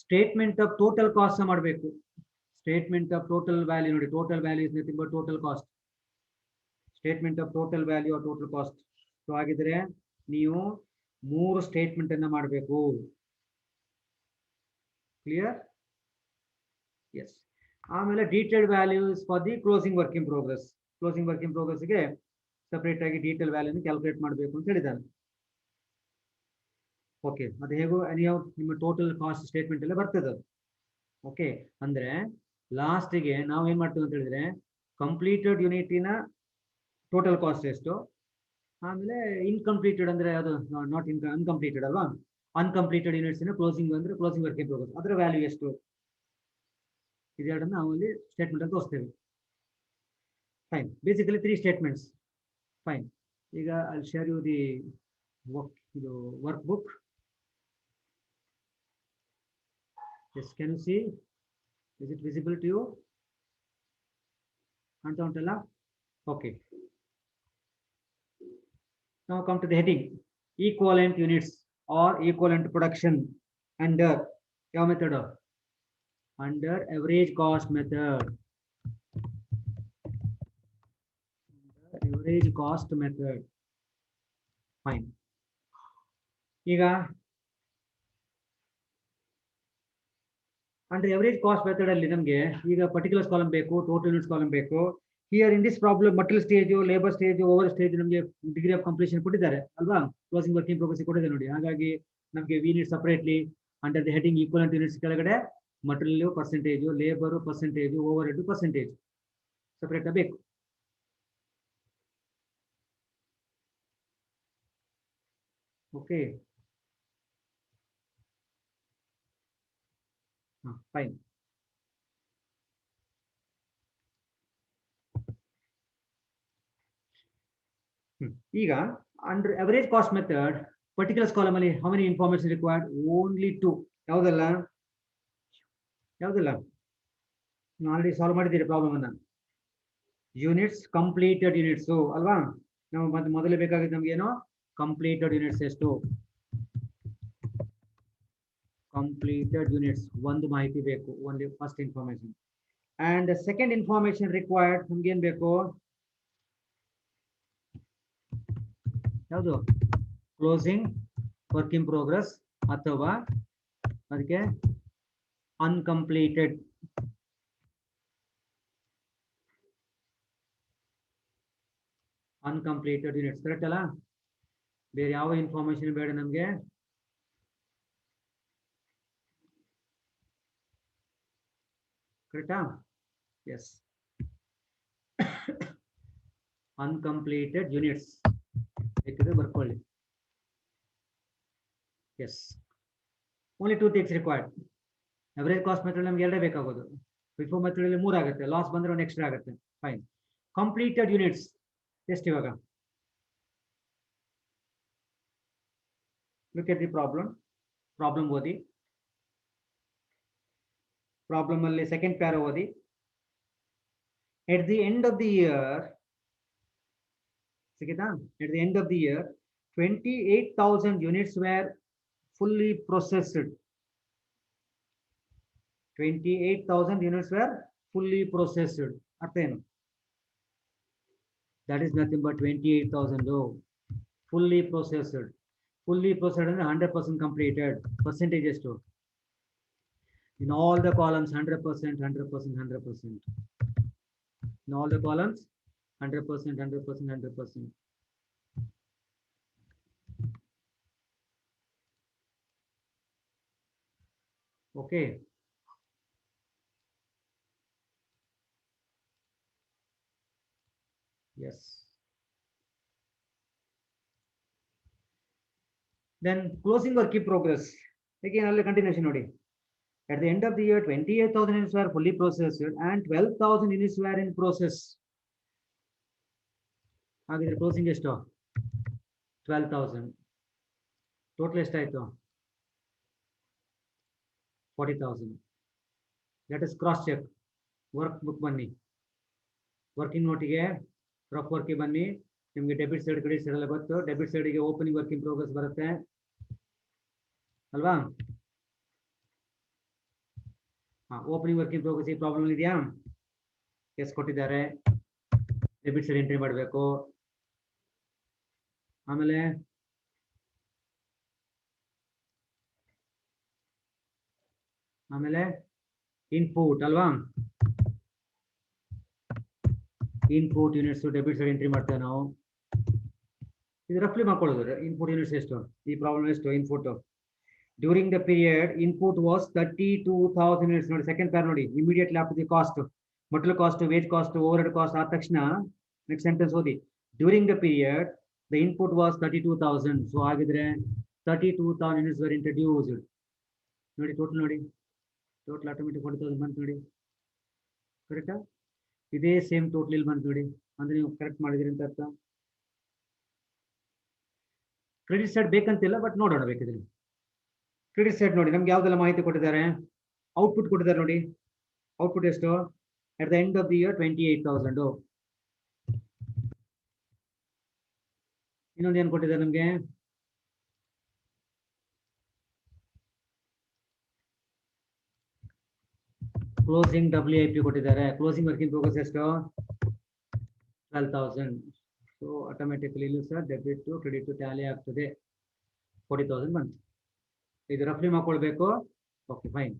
ಸ್ಟೇಟ್ಮೆಂಟ್ ಆಫ್ ಟೋಟಲ್ ಕಾಸ್ಟ್ ಮಾಡಬೇಕು. ಸ್ಟೇಟ್ಮೆಂಟ್ ಆಫ್ ಟೋಟಲ್ ವ್ಯಾಲ್ಯೂ ನೋಡಿ, total value is nothing but total cost. Statement of total value or total cost. So ಹಾಗಿದ್ರೆ ನೀವು 3 statement ಅನ್ನ ಮಾಡಬೇಕು. Clear? Yes. ಆಮೇಲೆ detailed values for the closing work in progress. Closing work in ಪ್ರೋಗ್ರೆಸ್ಗೆ separate ಆಗಿ detail ವ್ಯಾಲ್ಯೂನ calculate ಮಾಡಬೇಕು ಅಂತ ಹೇಳಿದ್ದಾನೆ. ಓಕೆ, ಮತ್ತೆ ಹೇಗೋ ನೀವು ನಿಮ್ಮ ಟೋಟಲ್ ಕಾಸ್ಟ್ ಸ್ಟೇಟ್ಮೆಂಟ್ ಎಲ್ಲ ಬರ್ತದೆ. ಓಕೆ, ಅಂದ್ರೆ ಲಾಸ್ಟಿಗೆ ನಾವು ಏನ್ ಮಾಡ್ತೀವಿ ಅಂತ ಹೇಳಿದ್ರೆ, ಕಂಪ್ಲೀಟೆಡ್ ಯೂನಿಟಿನ ಟೋಟಲ್ ಕಾಸ್ಟ್ ಎಷ್ಟು, ಆಮೇಲೆ ಇನ್ಕಂಪ್ಲೀಟೆಡ್ ಅಂದ್ರೆ ಅದು ನಾಟ್ ಅನ್ಕಂಪ್ಲೀಟೆಡ್ ಅಲ್ವಾ, ಅನ್ಕಂಪ್ಲೀಟೆಡ್ ಯೂನಿಟ್ಸ್ ಕ್ಲೋಸಿಂಗ್ ಅಂದ್ರೆ ಕ್ಲೋಸಿಂಗ್ ವರ್ಕ್ ಇನ್ ಪ್ರೋಗ್ರೆಸ್, ಅದರ ವ್ಯಾಲ್ಯೂ ಎಷ್ಟು, ಇದೆರಡನ್ನ ನಾವು ಅಲ್ಲಿ ಸ್ಟೇಟ್ಮೆಂಟ್ ಅಲ್ಲಿ ತೋರಿಸ್ತೇವೆ. Fine, basically 3 statements. ಫೈನ್, ಈಗ I share you the work book. Yes, can you see? Is it visible to you? Anta untalla? Okay. Now come to the heading. Equivalent units or equivalent production under ಯಾವ method? Under average cost method. Average cost method. Fine. ಈಗ ಅಂದ್ರೆ average cost method ಅಲ್ಲಿ ನಮಗೆ ಈಗ particulars column ಬೇಕು, total units column ಬೇಕು. Here in this problem material stage, labour stage, over stage ನಮಗೆ degree of completion ಕೊಟ್ಟಿದ್ದಾರೆ ಅಲ್ವಾ, ಕ್ಲೋಸಿಂಗ್ ವರ್ಕಿಂಗ್ ಪ್ರೋಗ್ರೆಸ್ ಕೊಟ್ಟಿದ್ದಾರೆ ನೋಡಿ. ಹಾಗಾಗಿ ನಮಗೆ we need separately under the heading equivalent units ಕೆಳಗಡೆ material percentage, labour percentage, over head percentage separate ಬೇಕು. Okay fine. ಈಗ under average cost method particulars column ಅಲ್ಲಿ how many information required? Only 2. ಯಾವುದಲ್ಲ already solve ಮಾಡಿದ್ದೀರಿ problem ಅನ್ನ. Units, completed units ಅಲ್ವಾ? ನಾವು ಮೊದಲೇ ಬೇಕಾಗಿದ್ದು ನಮ್ಗೆ ಏನು? ಕಂಪ್ಲೀಟೆಡ್ ಯೂನಿಟ್ಸ್ ಎಷ್ಟು? ಕಂಪ್ಲೀಟೆಡ್ ಯೂನಿಟ್ಸ್ ಒಂದು ಮಾಹಿತಿ ಬೇಕು, ಒಂದು first information. And second information required ನಮ್ಗೆ ಏನ್ ಬೇಕು? ಯಾವುದು? ಕ್ಲೋಸಿಂಗ್ ವರ್ಕ್ ಇನ್ ಪ್ರೋಗ್ರೆಸ್ ಅಥವಾ ಅದಕ್ಕೆ ಅನ್ಕಂಪ್ಲೀಟೆಡ್ ಯೂನಿಟ್ಸ್. ಕರೆಕ್ಟ್ ಅಲ್ಲ? ಬೇರೆ ಯಾವ ಇನ್ಫಾರ್ಮೇಶನ್ ಬೇಡ ನಮ್ಗೆ. ಕರೆಕ್ಟಾ? ಎಸ್, ಅನ್ಕಂಪ್ಲೀಟೆಡ್ ಯೂನಿಟ್ಸ್ ಬೇಕಿದ್ರೆ ಬರ್ಕೊಳ್ಳಿ. Yes, only 2 things required. Average cost method ನಮ್ಗೆ 2 ಬೇಕಾಗೋದು. FIFO ಮೆಥಡ್ ಅಲ್ಲಿ 3 ಆಗುತ್ತೆ, ಲಾಸ್ ಬಂದ್ರೆ ಒಂದು ಎಕ್ಸ್ಟ್ರಾ ಆಗುತ್ತೆ. ಫೈನ್. ಕಂಪ್ಲೀಟೆಡ್ ಯೂನಿಟ್ಸ್ ಎಷ್ಟು ಇವಾಗ? ಲುಕ್ ಎಟ್ ದಿ ಪ್ರಾಬ್ಲಮ್ ಓದಿ. ಪ್ರಾಬ್ಲಮ್ ಅಲ್ಲಿ ಸೆಕೆಂಡ್ ಪ್ಯಾರಾ ಓದಿ. At the end of the year, ಸಿಕ್ಕಿತಾ? At the end of the year, 28,000 units were fully processed. 28,000 units were fully processed. ಅರ್ಥ ಏನು? That is nothing but 28,000 fully processed. Fully processed ಅಂದ್ರೆ 100% completed. Percentage ಎಷ್ಟು? In all the columns 100%, 100%, 100%. In all the columns 100%, 100%, 100%. Okay. Yes. Then closing work in progress. Again, I'll continuation nodi. At the end of the year, 28,000 units were fully processed and 12,000 units were in process. ಹಾಗಿದ್ರೆ closing ಎಷ್ಟು? 12,000. Total ಎಷ್ಟಾಯ್ತು? 40,000. Let us cross check. Work book ಬನ್ನಿ, working ನೋಟಿಗೆ rough ವರ್ಕಿಗೆ ಬನ್ನಿ. ನಿಮಗೆ debit side credit side ಎಲ್ಲ ಗೊತ್ತು. ಡೆಬಿಟ್ ಸೈಡ್ಗೆ ಓಪನಿಂಗ್ ವರ್ಕ್ ಇನ್ ಪ್ರೋಗ್ರೆಸ್ ಬರುತ್ತೆ ಅಲ್ವಾ? ಓಪನಿಂಗ್ ವರ್ಕ್ ಇನ್ ಪ್ರೋಗ್ರೆಸ್ ಈ ಪ್ರಾಬ್ಲಮ್ ಇದೆಯಾ? ಎಸ್ ಕೊಟ್ಟಿದ್ದಾರೆ. ಡೆಬಿಟ್ ಸೈಡ್ ಎಂಟ್ರಿ ಮಾಡಬೇಕು. ಆಮೇಲೆ ಇನ್ಪುಟ್ ಅಲ್ವಾ? Input units debit side entry ಮಾಡ್ತೇವೆ ನಾವು. ಇದು ರಫ್ಲಿ ಮಾಡ್ಕೊಳ್ಳೋದು. ಇನ್ಪುಟ್ ಯೂನಿಟ್ಸ್ ಎಷ್ಟು? ಈ ಪ್ರಾಬ್ಲಮ್ ಎಷ್ಟು? Input during the period input was 32,000 units. ನೋಡಿ ಸೆಕೆಂಡ್ ಪ್ಯಾರ್ ನೋಡಿ. Immediately after the cost, material cost, wage cost, overhead cost ಆದ ತಕ್ಷಣ ನೆಕ್ಸ್ಟ್ ಸೆಂಟೆನ್ಸ್ ಓದಿ. During the period the input was 32,000. So ಹಾಗಿದ್ರೆ 32,000 units were introduced. ನೋಡಿ total ನೋಡಿ, total automatic 40,000 ಬಂತು ನೋಡಿ. ಕರೆಕ್ಟಾ? ಇದೇ ಸೇಮ್ ಟೋಟಲ್ ಇಲ್ಲಿ ಬಂತು ನೋಡಿ. ಅಂದ್ರೆ ನೀವು ಕರೆಕ್ಟ್ ಮಾಡಿದಿರಿ ಅಂತ ಅರ್ಥ. ಕ್ರೆಡಿಟ್ ಸೈಡ್ ಬೇಕಂತಿಲ್ಲ, ಬಟ್ ನೋಡೋಣ ಬೇಕಿದ್ರೆ. ಕ್ರೆಡಿಟ್ ಸೈಡ್ ನೋಡಿ ನಮ್ಗೆ ಯಾವ್ದೆಲ್ಲ ಮಾಹಿತಿ ಕೊಟ್ಟಿದ್ದಾರೆ. ಔಟ್ಪುಟ್ ಕೊಟ್ಟಿದ್ದಾರೆ ನೋಡಿ. ಔಟ್ಪುಟ್ ಎಷ್ಟು? At the end of the year 28,000. ಇನ್ನೊಂದು ಏನು ಕೊಟ್ಟಿದ್ದಾರೆ ನಮ್ಗೆ? ಕ್ಲೋಸಿಂಗ್ WIP ಕೊಟ್ಟಿದ್ದಾರೆ. ಕ್ಲೋಸಿಂಗ್ ವರ್ಕ್ ಇನ್ ಪ್ರೋಗ್ರೆಸ್ ಎಷ್ಟು? 12,000. ಸೊ ಆಟೋಮೆಟಿಕಲಿ ಇಲ್ಲೂ ಸಹ debit to credit to tally ಆಗ್ತದೆ. 40,000 ಬಂತು. ಇದು ರಫ್ಲಿ ಮಾಡ್ಕೊಳ್ಬೇಕು. Okay fine.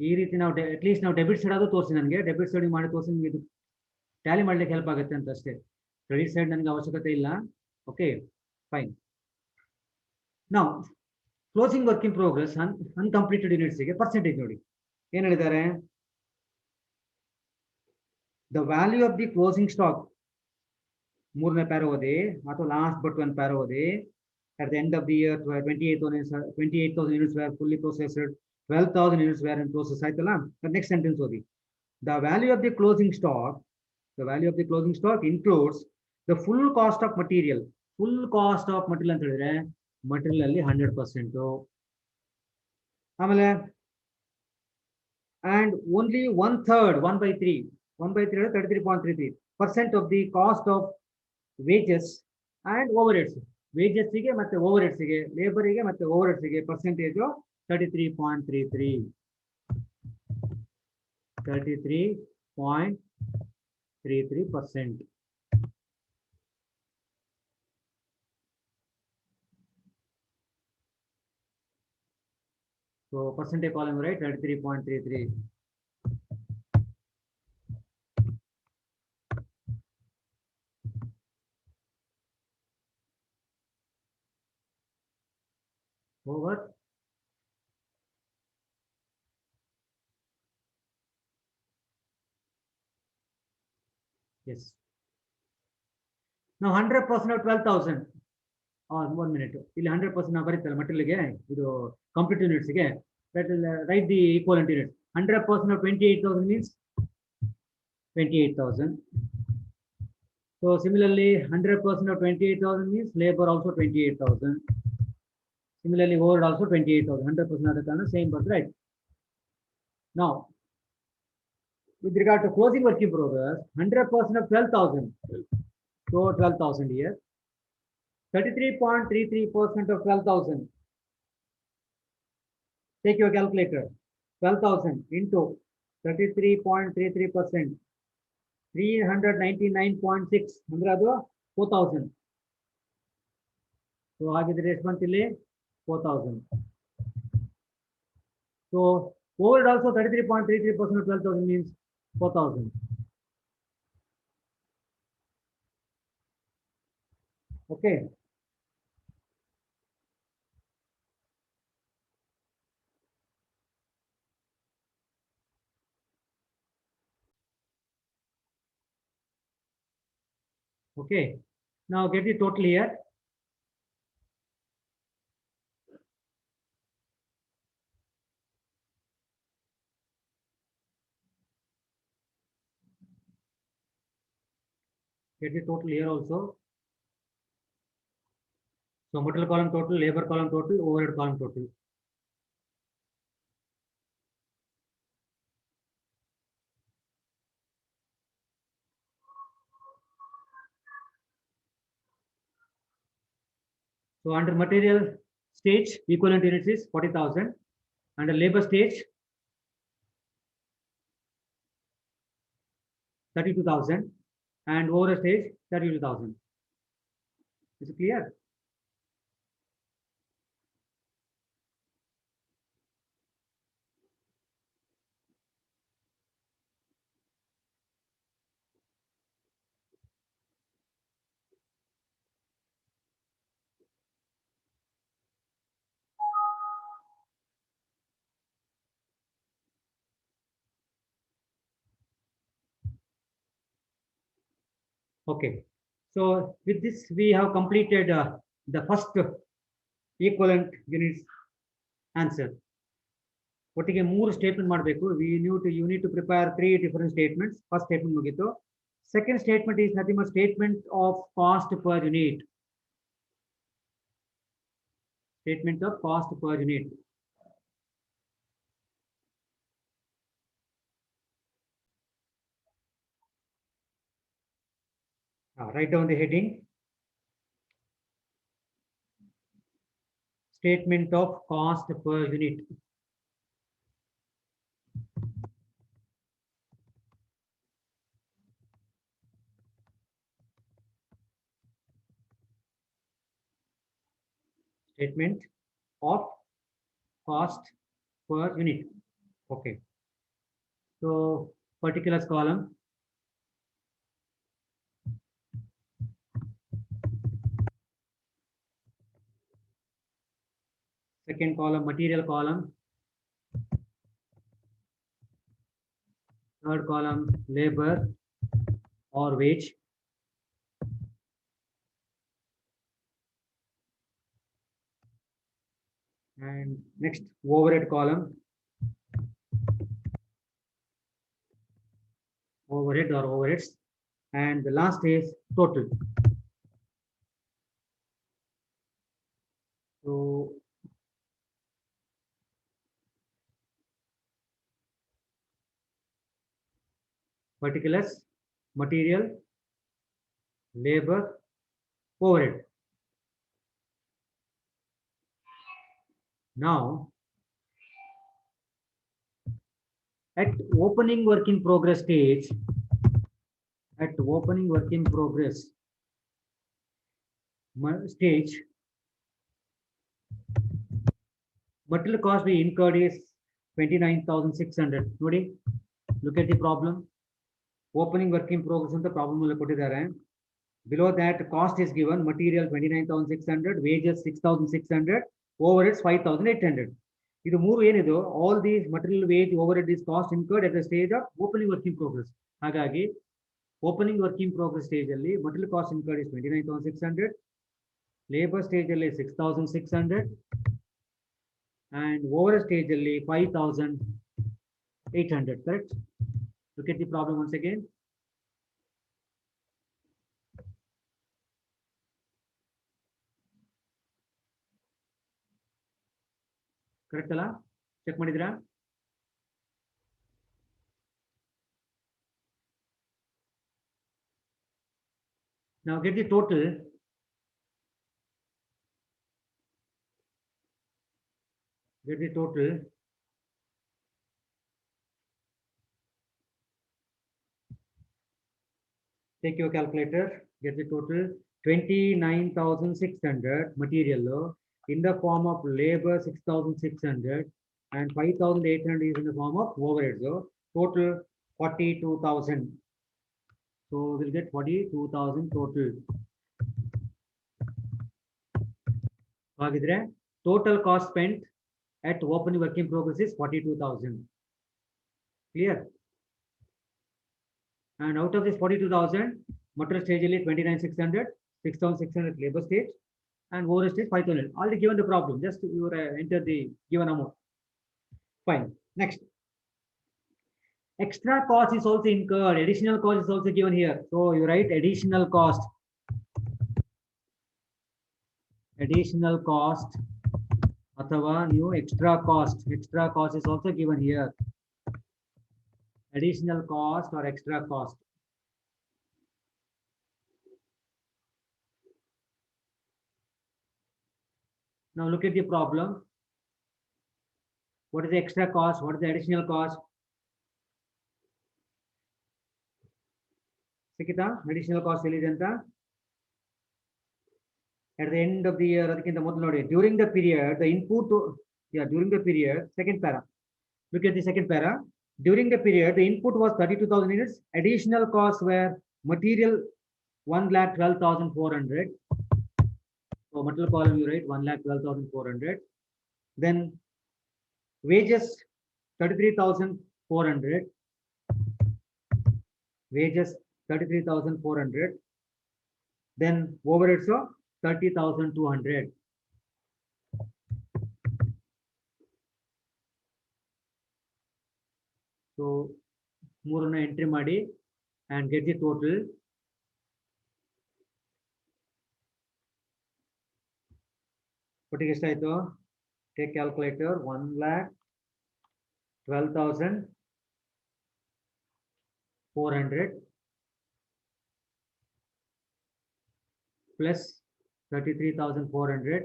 ಈ ರೀತಿ ನಾವು ಅಟ್ಲೀಸ್ಟ್ ನಾವು ಡೆಬಿಟ್ ಸೈಡ್ ಆದರೂ ತೋರಿಸಿ ನನಗೆ. ಡೆಬಿಟ್ ಸೈಡ್ ಮಾಡಿ ತೋರಿಸಿ ನಿಮಗೆ ಇದು ಟ್ಯಾಲಿ ಮಾಡ್ಲಿಕ್ಕೆ ಹೆಲ್ಪ್ ಆಗುತ್ತೆ ಅಂತ ಅಷ್ಟೇ. ಕ್ರೆಡಿಟ್ ಸೈಡ್ ನನಗೆ ಅವಶ್ಯಕತೆ ಇಲ್ಲ. Okay fine. ನಾವು closing work in progress uncompleted ಯೂನಿಟ್ಸ್ಗೆ ಪರ್ಸೆಂಟೇಜ್ ನೋಡಿ ಏನು ಹೇಳಿದ್ದಾರೆ. The value of the closing stock, ಮೂರನೇ ಪ್ಯಾರ ಓದಿ ಅಥವಾ ಲಾಸ್ಟ್ ಬಟ್ ಒಂದು ಪ್ಯಾರ ಓದಿ. At the end of the year, 28,000 units were fully processed, 12,000 units were in process. The next sentence will be the value of the closing stock. The value of the closing stock includes the full cost of material. Full cost of material material ಅಲ್ಲಿ 100%. And only 1/3, 1/3, 33.33% of the cost of wages and overheads. Wages ಗೆ ಮತ್ತೆ overheads ಗೆ, labor ಗೆ ಮತ್ತೆ overheads ಗೆ percentage 33.33. 33.33%. So percentage column, right? 33.33. Over. Yes. Now 100% of 12,000. Or 1 minute. ಇಲ್ಲಿ 100% ನಾವು ಬರೀತಲ್ಲ material ಗೆ, ಇದು complete units ಗೆ, that will write the equivalent units. 100% of 28,000 means 28,000. So similarly, 100% of 28,000 means labor also 28,000. Similarly, overhead also 28,000. 100% of the kind, same but right. Now, with regard to closing work in progress, 100% of 12,000. So 12,000 here. 33.33% of 12,000. Take your calculator. 12,000 into 33.33%. 399.6. 4,000. So ಹಾಗಿದ್ರೆ ಎಷ್ಟು ಬಂತಿಲ್ಲಿ 4,000. So overhead also 33.33% of 12,000 means 4,000. Okay. Okay. Now get the total here. Get the total here also. So material column total, labor column total, overhead column total. So under material stage, equivalent units is 40,000. Under labor stage, 32,000. And overhead stage, 32,000. Is it clear? Okay. So with this, we have completed the first equivalent units answer. ಒಟ್ಟಿಗೆ 3 statement ಮಾಡಬೇಕು. You need to prepare 3 different statements. First statement ಮುಗಿತು. Second statement is nothing but statement of cost per unit. Statement of cost per unit. Write down the heading. Statement of cost per unit. Statement of cost per unit. Okay. So particulars column. Second column, material column. Third column, labor or wage. And next, overhead column, overhead or overheads, and the last is total. So particulars, material, labor, overhead. Now, at opening work in progress stage, at opening work in progress stage, material cost we incurred is 29,600. Nodi, look at the problem. Opening work in progress ಅಂತ problem ಅಲ್ಲಿ ಕೊಟ್ಟಿದ್ದಾರೆ. Below that, cost is given, material 29,600, wages 6,600, overheads 5,800. ಇದು ಮೂರು ಏನಿದು, all these material, wage, overhead is cost incurred at the stage of opening work in progress. ಹಾಗಾಗಿ opening work in progress stage ಅಲ್ಲಿ material cost incurred is 29,600, labor stage ಅಲ್ಲಿ 6,600, and overhead stage ಅಲ್ಲಿ 5,800. Correct? Look at the problem once again. Correct ಅಲ್ಲ? Check ಮಾಡಿದ್ರಾ? Now get the total. Get the total. Take your calculator. Get the total. 29,600 material in the form of labor 6,600 and 5,800 is in the form of overhead. So total 42,000. So we'll get 42,000 total. ಹಾಗಿದ್ರೆ total cost spent at opening work in progress is 42,000. Clear? And out of this 42,000, material stage is 29,600, 6,600 labor stage, and overhead stage 5,000. Already given the problem, just you enter the given amount. Fine. Next, extra cost is also incurred. Additional cost is also given here. So you write additional cost. Additional cost. Athava new extra cost. Extra cost is also given here. Additional cost or extra cost. Now look at the problem. What is the extra cost? What is the additional cost? Sikita, additional cost anta. At the end of the year, during the period, the input, during the period, second para. Look at the second para. During the period, the input was 32,000 units. Additional costs were material 1,12,400. So material column you write 1,12,400. Then wages 33,400. Wages 33,400. Then overheads so 30,200. So ಮೂರನ್ನ entry ಮಾಡಿ and get the total. ಒಟ್ಟಿಗೆ ಎಷ್ಟಾಯ್ತು? Take calculator. 1,12,400 plus 33,400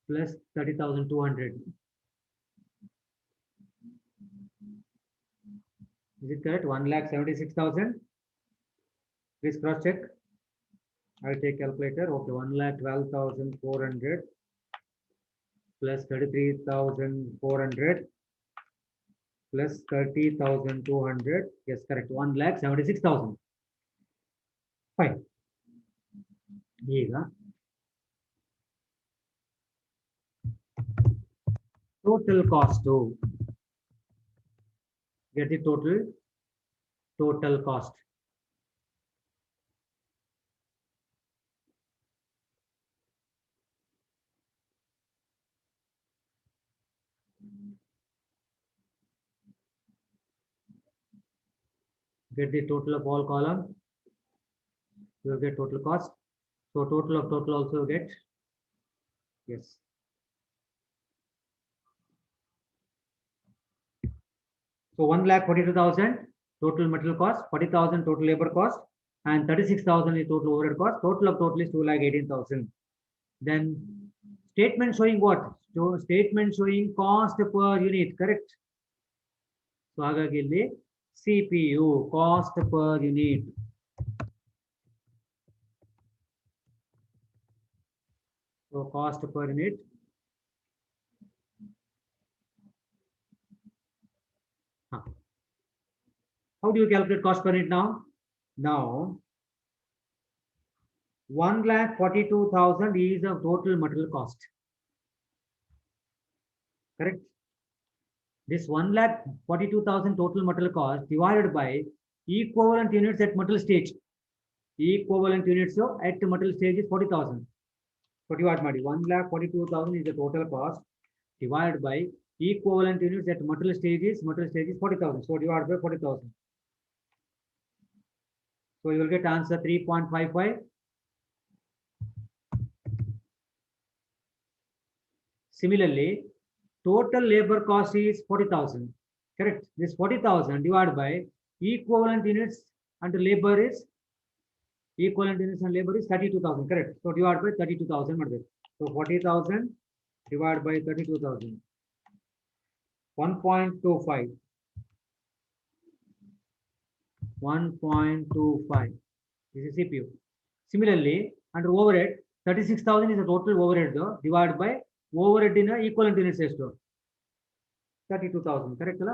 plus 30,200. Is it correct? 1,76,000. Please cross check. I'll take calculator. Okay, 1,12,400 plus 33,400 plus 30,200. Yes, correct. 1,76,000. Fine. ಈಗ total cost. Get the total cost. get the total of all column, you will get total cost. So total of total also get, yes. So 1,42,000 total material cost, 40,000 total labor cost, and 36,000 is total overhead cost. Total of total is 2,18,000. Then statement showing what? So statement showing cost per unit, correct? So ಹಾಗಾಗಿ ಇಲ್ಲಿ CPU cost per unit. So cost per unit. How do you calculate cost per unit now? Now 1,42,000 is the total material cost. Correct? This 1,42,000 total material cost divided by equivalent units at material stage. Equivalent units at material stage is 40,000. So divide ಮಾಡಿ 1,42,000 is the total cost divided by equivalent units at material stage is 40,000. So divide by 40,000. So you will get answer 3.55. Similarly, total labor cost is 40,000. Correct? This 40,000 divided by equivalent units and labor is equivalent units and labor is 32,000. Correct? So divide by 32,000. So 40,000 divided by 32,000. 1.25. 1.25. This is CPU. Similarly, under overhead, 36,000 is the total overhead divided by overhead in equivalent units ಎಷ್ಟು 32,000. Correct ಅಲ್ಲ?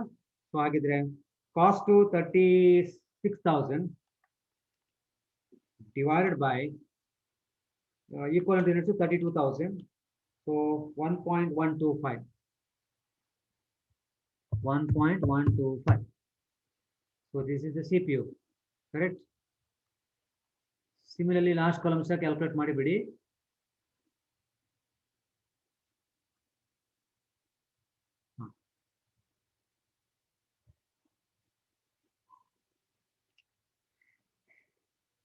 So ಹಾಗಿದ್ರೆ cost to 36,000 divided by equivalent units to 32,000. So 1.125. 1.125. So this is the CPU. Correct? Similarly, last column sir calculate ಮಾಡಿಬಿಡಿ.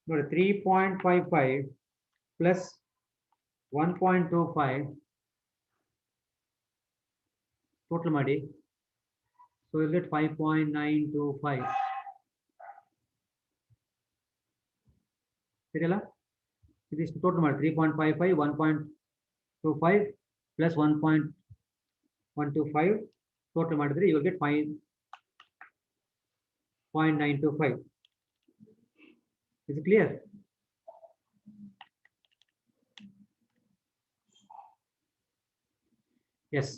ನೋಡಿ 3.55 plus 1.25 total ಮಾಡಿ. So you'll get 5.925. ಸರಿಯಲ್ಲ? ಇದಿಷ್ಟು total ಮಾಡಿ 3.55 1.25 plus 1.125 total ಮಾಡಿದ್ರೆ you will get 5.925. Is it clear? Yes.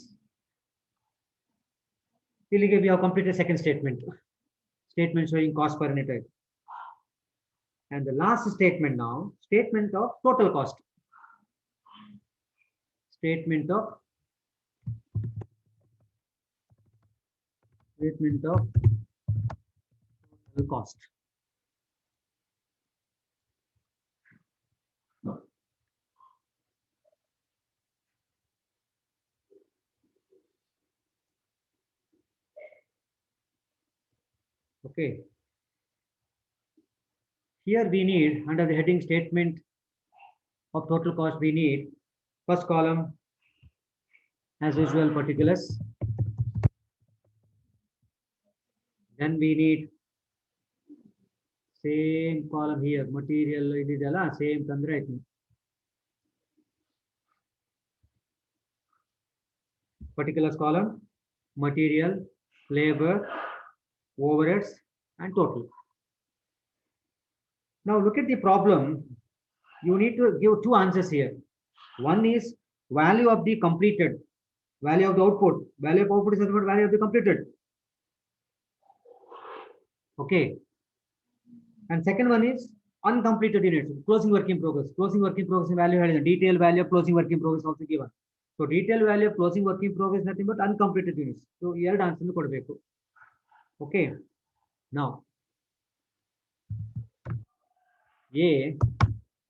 Iಲ್ಲಿಗೆ we have completed second statement. Statement showing cost per unit. And the last statement now, statement of total cost. Statement of total cost. Okay. Here we need, under the heading statement of total cost, we need first column as usual particulars. Then we need same column here, material ididala same tandre aitu. Particulars column, material, labor, overheads and total. Now look at the problem. You need to give two answers here. One is value of the completed, value of the output. Value of output is nothing but value of the completed. Okay. And second one is uncompleted units, closing work in progress. Closing work in progress value ಹೇಳಿದೆ. Detail value of closing work in progress also given. So detail value of closing work in progress nothing but uncompleted units. So ಎರಡು answer ಕೊಡಬೇಕು. Okay. Now A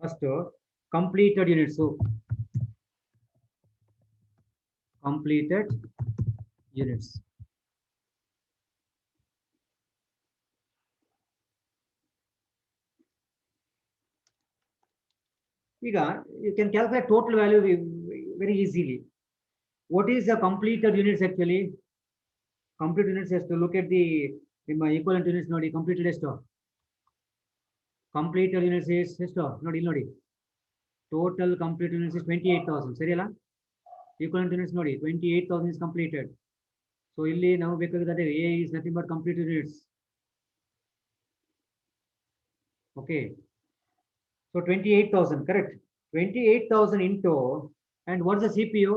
first completed units. So completed units. ಈಗ you can calculate total value very easily. What is the completed units actually? Complete units has to look at the equivalent units ನೋಡಿ completed ಎಷ್ಟು completed units is ಎಷ್ಟು ನೋಡಿ ಇಲ್ಲಿ ನೋಡಿ total complete units is 28,000 ಸರಿ ಅಲ್ಲ equivalent units ನೋಡಿ 28,000 is completed. So ಇಲ್ಲಿ ನಾವು ಬೇಕಾಗಿರೋದು A is nothing but complete units. Okay, so 28,000 correct. 28,000 into, and what's the CPU?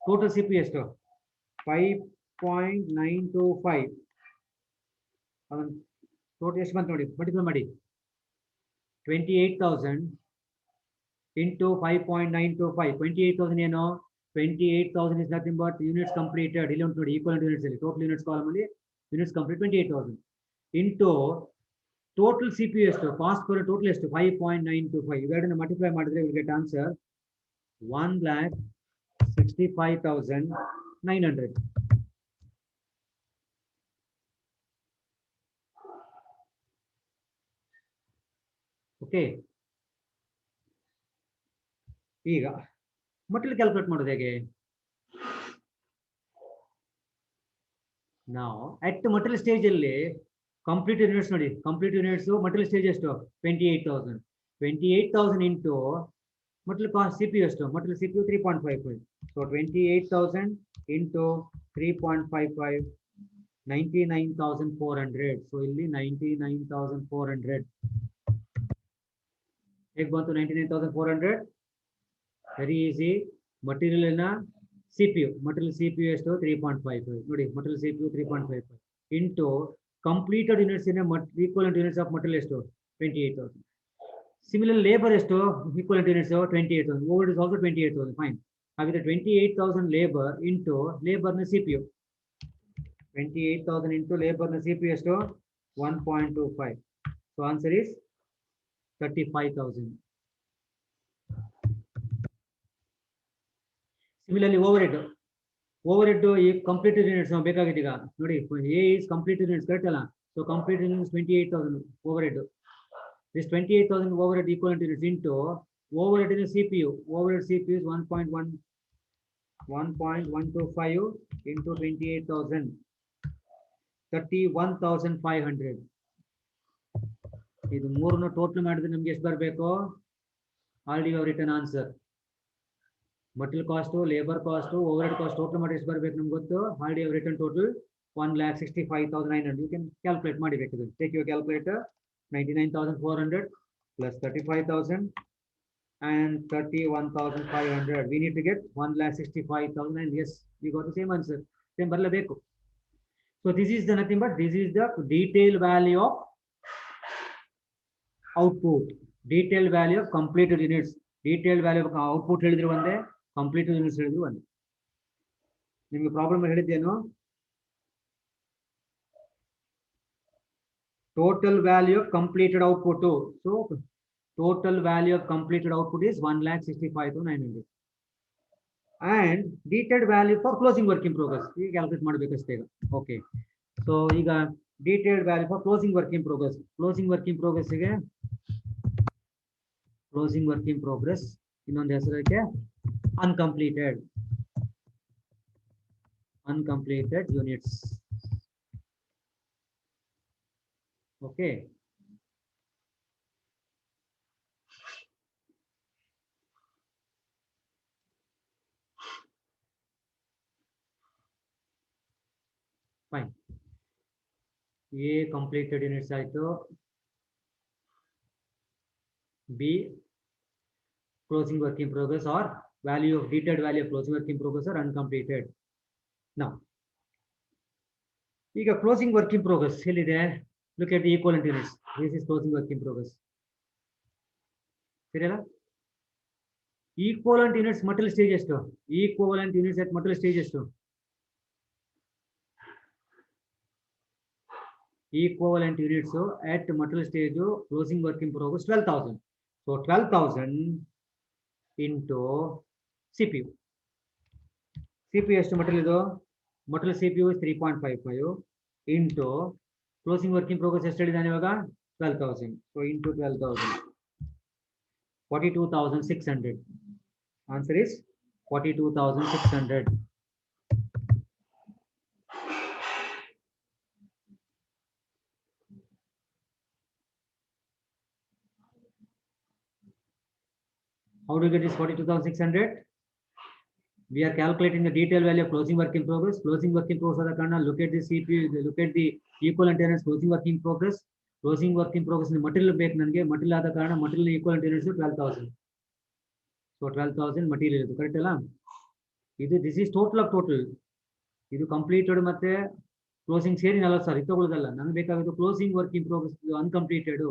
Total CPU ಎಷ್ಟು 5.925. ಟೋಟಲ್ ಎಷ್ಟು ಬಂತು ನೋಡಿ ಮಲ್ಟಿಪ್ಲೈ ಮಾಡಿ 28,000 into 5.925. 28,000 ಏನು 28,000 is nothing but units completed. ಇಲ್ಲಿ ಉಂಟು ನೋಡಿ equivalent units ಅಲ್ಲಿ total units column ಅಲ್ಲಿ units complete 28,000 into total CPU ಎಷ್ಟು fast for total ಎಷ್ಟು 5.925. ಇವೆರಡನ್ನ ಮಲ್ಟಿಪ್ಲೈ ಮಾಡಿದ್ರೆ we get answer 1,65,900. ಓಕೆ, ಈಗ ಮಟೀರಿಯಲ್ ಕ್ಯಾಲ್ಕುಲೇಟ್ ಮಾಡೋದು ಹೇಗೆ? ನಾವು ಅಟ್ ಮಟೀರಿಯಲ್ ಸ್ಟೇಜ್ ಅಲ್ಲಿ ಕಂಪ್ಲೀಟ್ ಯೂನಿಟ್ಸ್ ನೋಡಿ ಕಂಪ್ಲೀಟ್ ಯೂನಿಟ್ಸ್ ಮಟೀರಿಯಲ್ ಸ್ಟೇಜ್ ಎಷ್ಟು 28,000. 28,000 ಇಂಟು ಮಟೀರಿಯಲ್ ಕಾಸ್ಟ್ CPU ಎಷ್ಟು material CPU 3.55. So 28,000 into 3.55 99,400. So ಇಲ್ಲಿ 99,400 ಹೇಗೆ ಬಂತು 99,400? Very easy. ಮಟೀರಿಯಲ್ CPU ಎಷ್ಟು 3.55 ನೋಡಿ material CPU 3.55 into completed units in equivalent units of material ಎಷ್ಟು 28,000. ಸಿಮಿಲರ್ ಲೇಬರ್ ಎಷ್ಟು equivalent units 28,000. Over is also 28,000. Fine. ಹಾಗಿದ್ರೆ 28,000 labour into ಲೇಬರ್ನ CPU 28,000 ಇಂಟು ಲೇಬರ್ನ CPU ಎಷ್ಟು 1.25. So answer is 35,000. Similarly over head ಈ completed units ನಾವು ಬೇಕಾಗಿದೆ ಈಗ ನೋಡಿ A is completed units correct ಅಲ್ಲ. So completed units 28,000 over head. This 28,000 overhead equivalent units into overhead in the CPU. Overhead CPU is 1.125 into 28,000, 31,500. ಇದು ಮೂರನ್ನು total ಮಾಡಿದ್ರೆ ನಮ್ಗೆ ಎಷ್ಟು ಬರಬೇಕು? Already you return answer. Material cost, labour cost, overhead cost total ಮಾಡಿ ಎಷ್ಟು ಬರಬೇಕು ನಮ್ಗೆ ಗೊತ್ತು. Already you return total 1,65,900. You can calculate ಮಾಡಿ ಬೇಕಿದ್ರೆ. Take your calculator. 99,400 plus 35,000 and 31,500. We need to get 1,65,000, and yes, we got the same answer. Same barlebeku. So this is the nothing but this is the detailed value of output. Detailed value of completed units. Detailed value of output ಹೇಳಿದ್ರು ಒಂದೇ, completed units ಹೇಳಿದ್ರು ಒಂದೇ. ನಿಮಗೆ problem ಹೇಳಿದ್ದೇನು? Total value of completed output. So total value of completed output is 1,65,900. And detailed value for closing work in progress. ಈಗ calculate ಮಾಡಬೇಕಷ್ಟೇ ಈಗ. Okay, so ಈಗ detailed value for closing work in progress. Closing work in progress ಗೆ closing work in progress ಇನ್ನೊಂದು ಹೆಸರಕ್ಕೆ uncompleted units. Okay. Fine. A completed units ಆಯ್ತು. B closing work in progress or value of detailed value of closing work in progress or uncompleted. Now, ಈಗ closing work in progress ಎಲ್ಲಿದೆ? Look at the equivalent units. This is closing work in progress. ಸರಿಯಲ್ಲ? Equivalent units material stage ಎಷ್ಟು? Equivalent units at material stage ಎಷ್ಟು? Equivalent units at material stage closing work in progress 12,000. So 12,000 into CPU. CPU ಎಷ್ಟು material ಇದು? Material CPU is 3.55 into closing work in progress ಎಷ್ಟು ಹೇಳಿದಾನೆ ಇವಾಗ 12,000. So into 12,000. 42,600. Answer is 42,600. How do you get this 42,600? We are calculating the detail value of closing work in progress. Closing work in progress look at the CPU, look at the equivalent units closing work in progress. Closing work in progress in the material bake nange material material equivalent units 12,000. So 12,000 material correct alla? This is total of total. This completed matte closing ಸೇರಿ 40,000 ತಗೊಳ್ಳೋದಲ್ಲ ನನಗೆ ಬೇಕಾಗಿದ್ದು closing work in progress uncompleted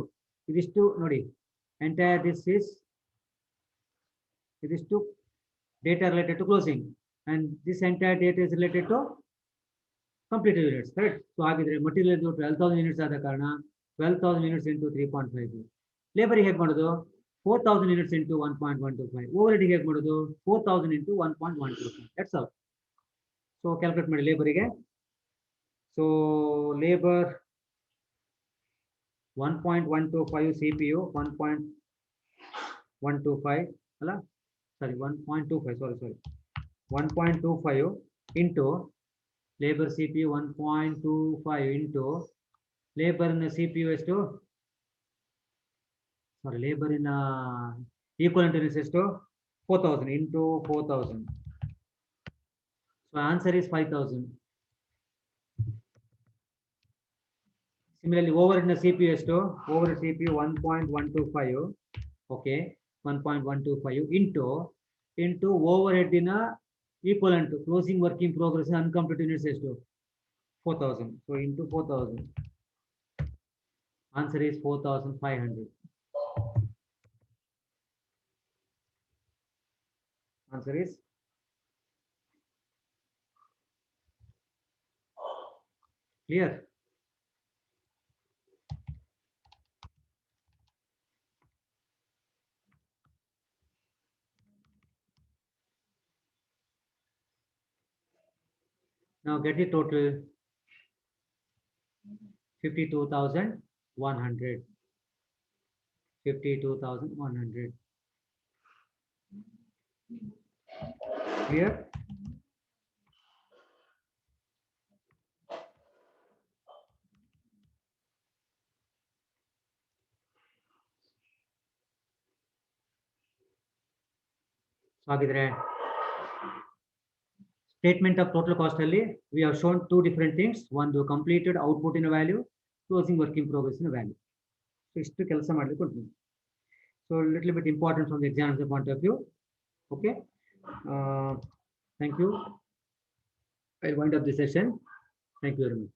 ಇದಿಷ್ಟು ನೋಡಿ entire this to data related to closing and this entire data is related to completed units correct. So ಹಾಗಿದ್ರೆ material 12,000 units ಆದ ಕಾರಣ 12,000 units into 3.5 labor ಹೇಗೆ ಮಾಡೋದು 4,000 units into 1.125 overhead ಹೇಗೆ ಮಾಡೋದು 4,000 into 1.125 that's all. So calculate ಮಾಡಿ labor ಗೆ. So labor 1.125 CPU 1.125 ಅಲ್ಲ sorry 1.25 sorry 1.25 into labor CPU 1.25 into labor in CPU ಎಷ್ಟು sorry labor in equivalent units ಎಷ್ಟು 4,000 into 4,000. So answer is 5,000. Similarly overhead in CPU ಎಷ್ಟು overhead CPU 1.125 okay 1.125 into overhead in equivalent to closing work in progress uncompleted units ಎಷ್ಟು 4,000. So into 4,000. Answer is 4,500. Answer is clear. Now get the total 52,100. 52,100. Clear? So ಹಾಗಿದ್ರೆ statement of total cost ಅಲ್ಲಿ we have shown two different things. One the completed output in a value, closing work in progress in a value. So ಇಷ್ಟು ಕೆಲಸ ಮಾಡಲಿಕ್ಕೆ ಉಂಟು. So little bit important from the examiner point of view. Okay. Thank you. I'll wind up the session. Thank you very much.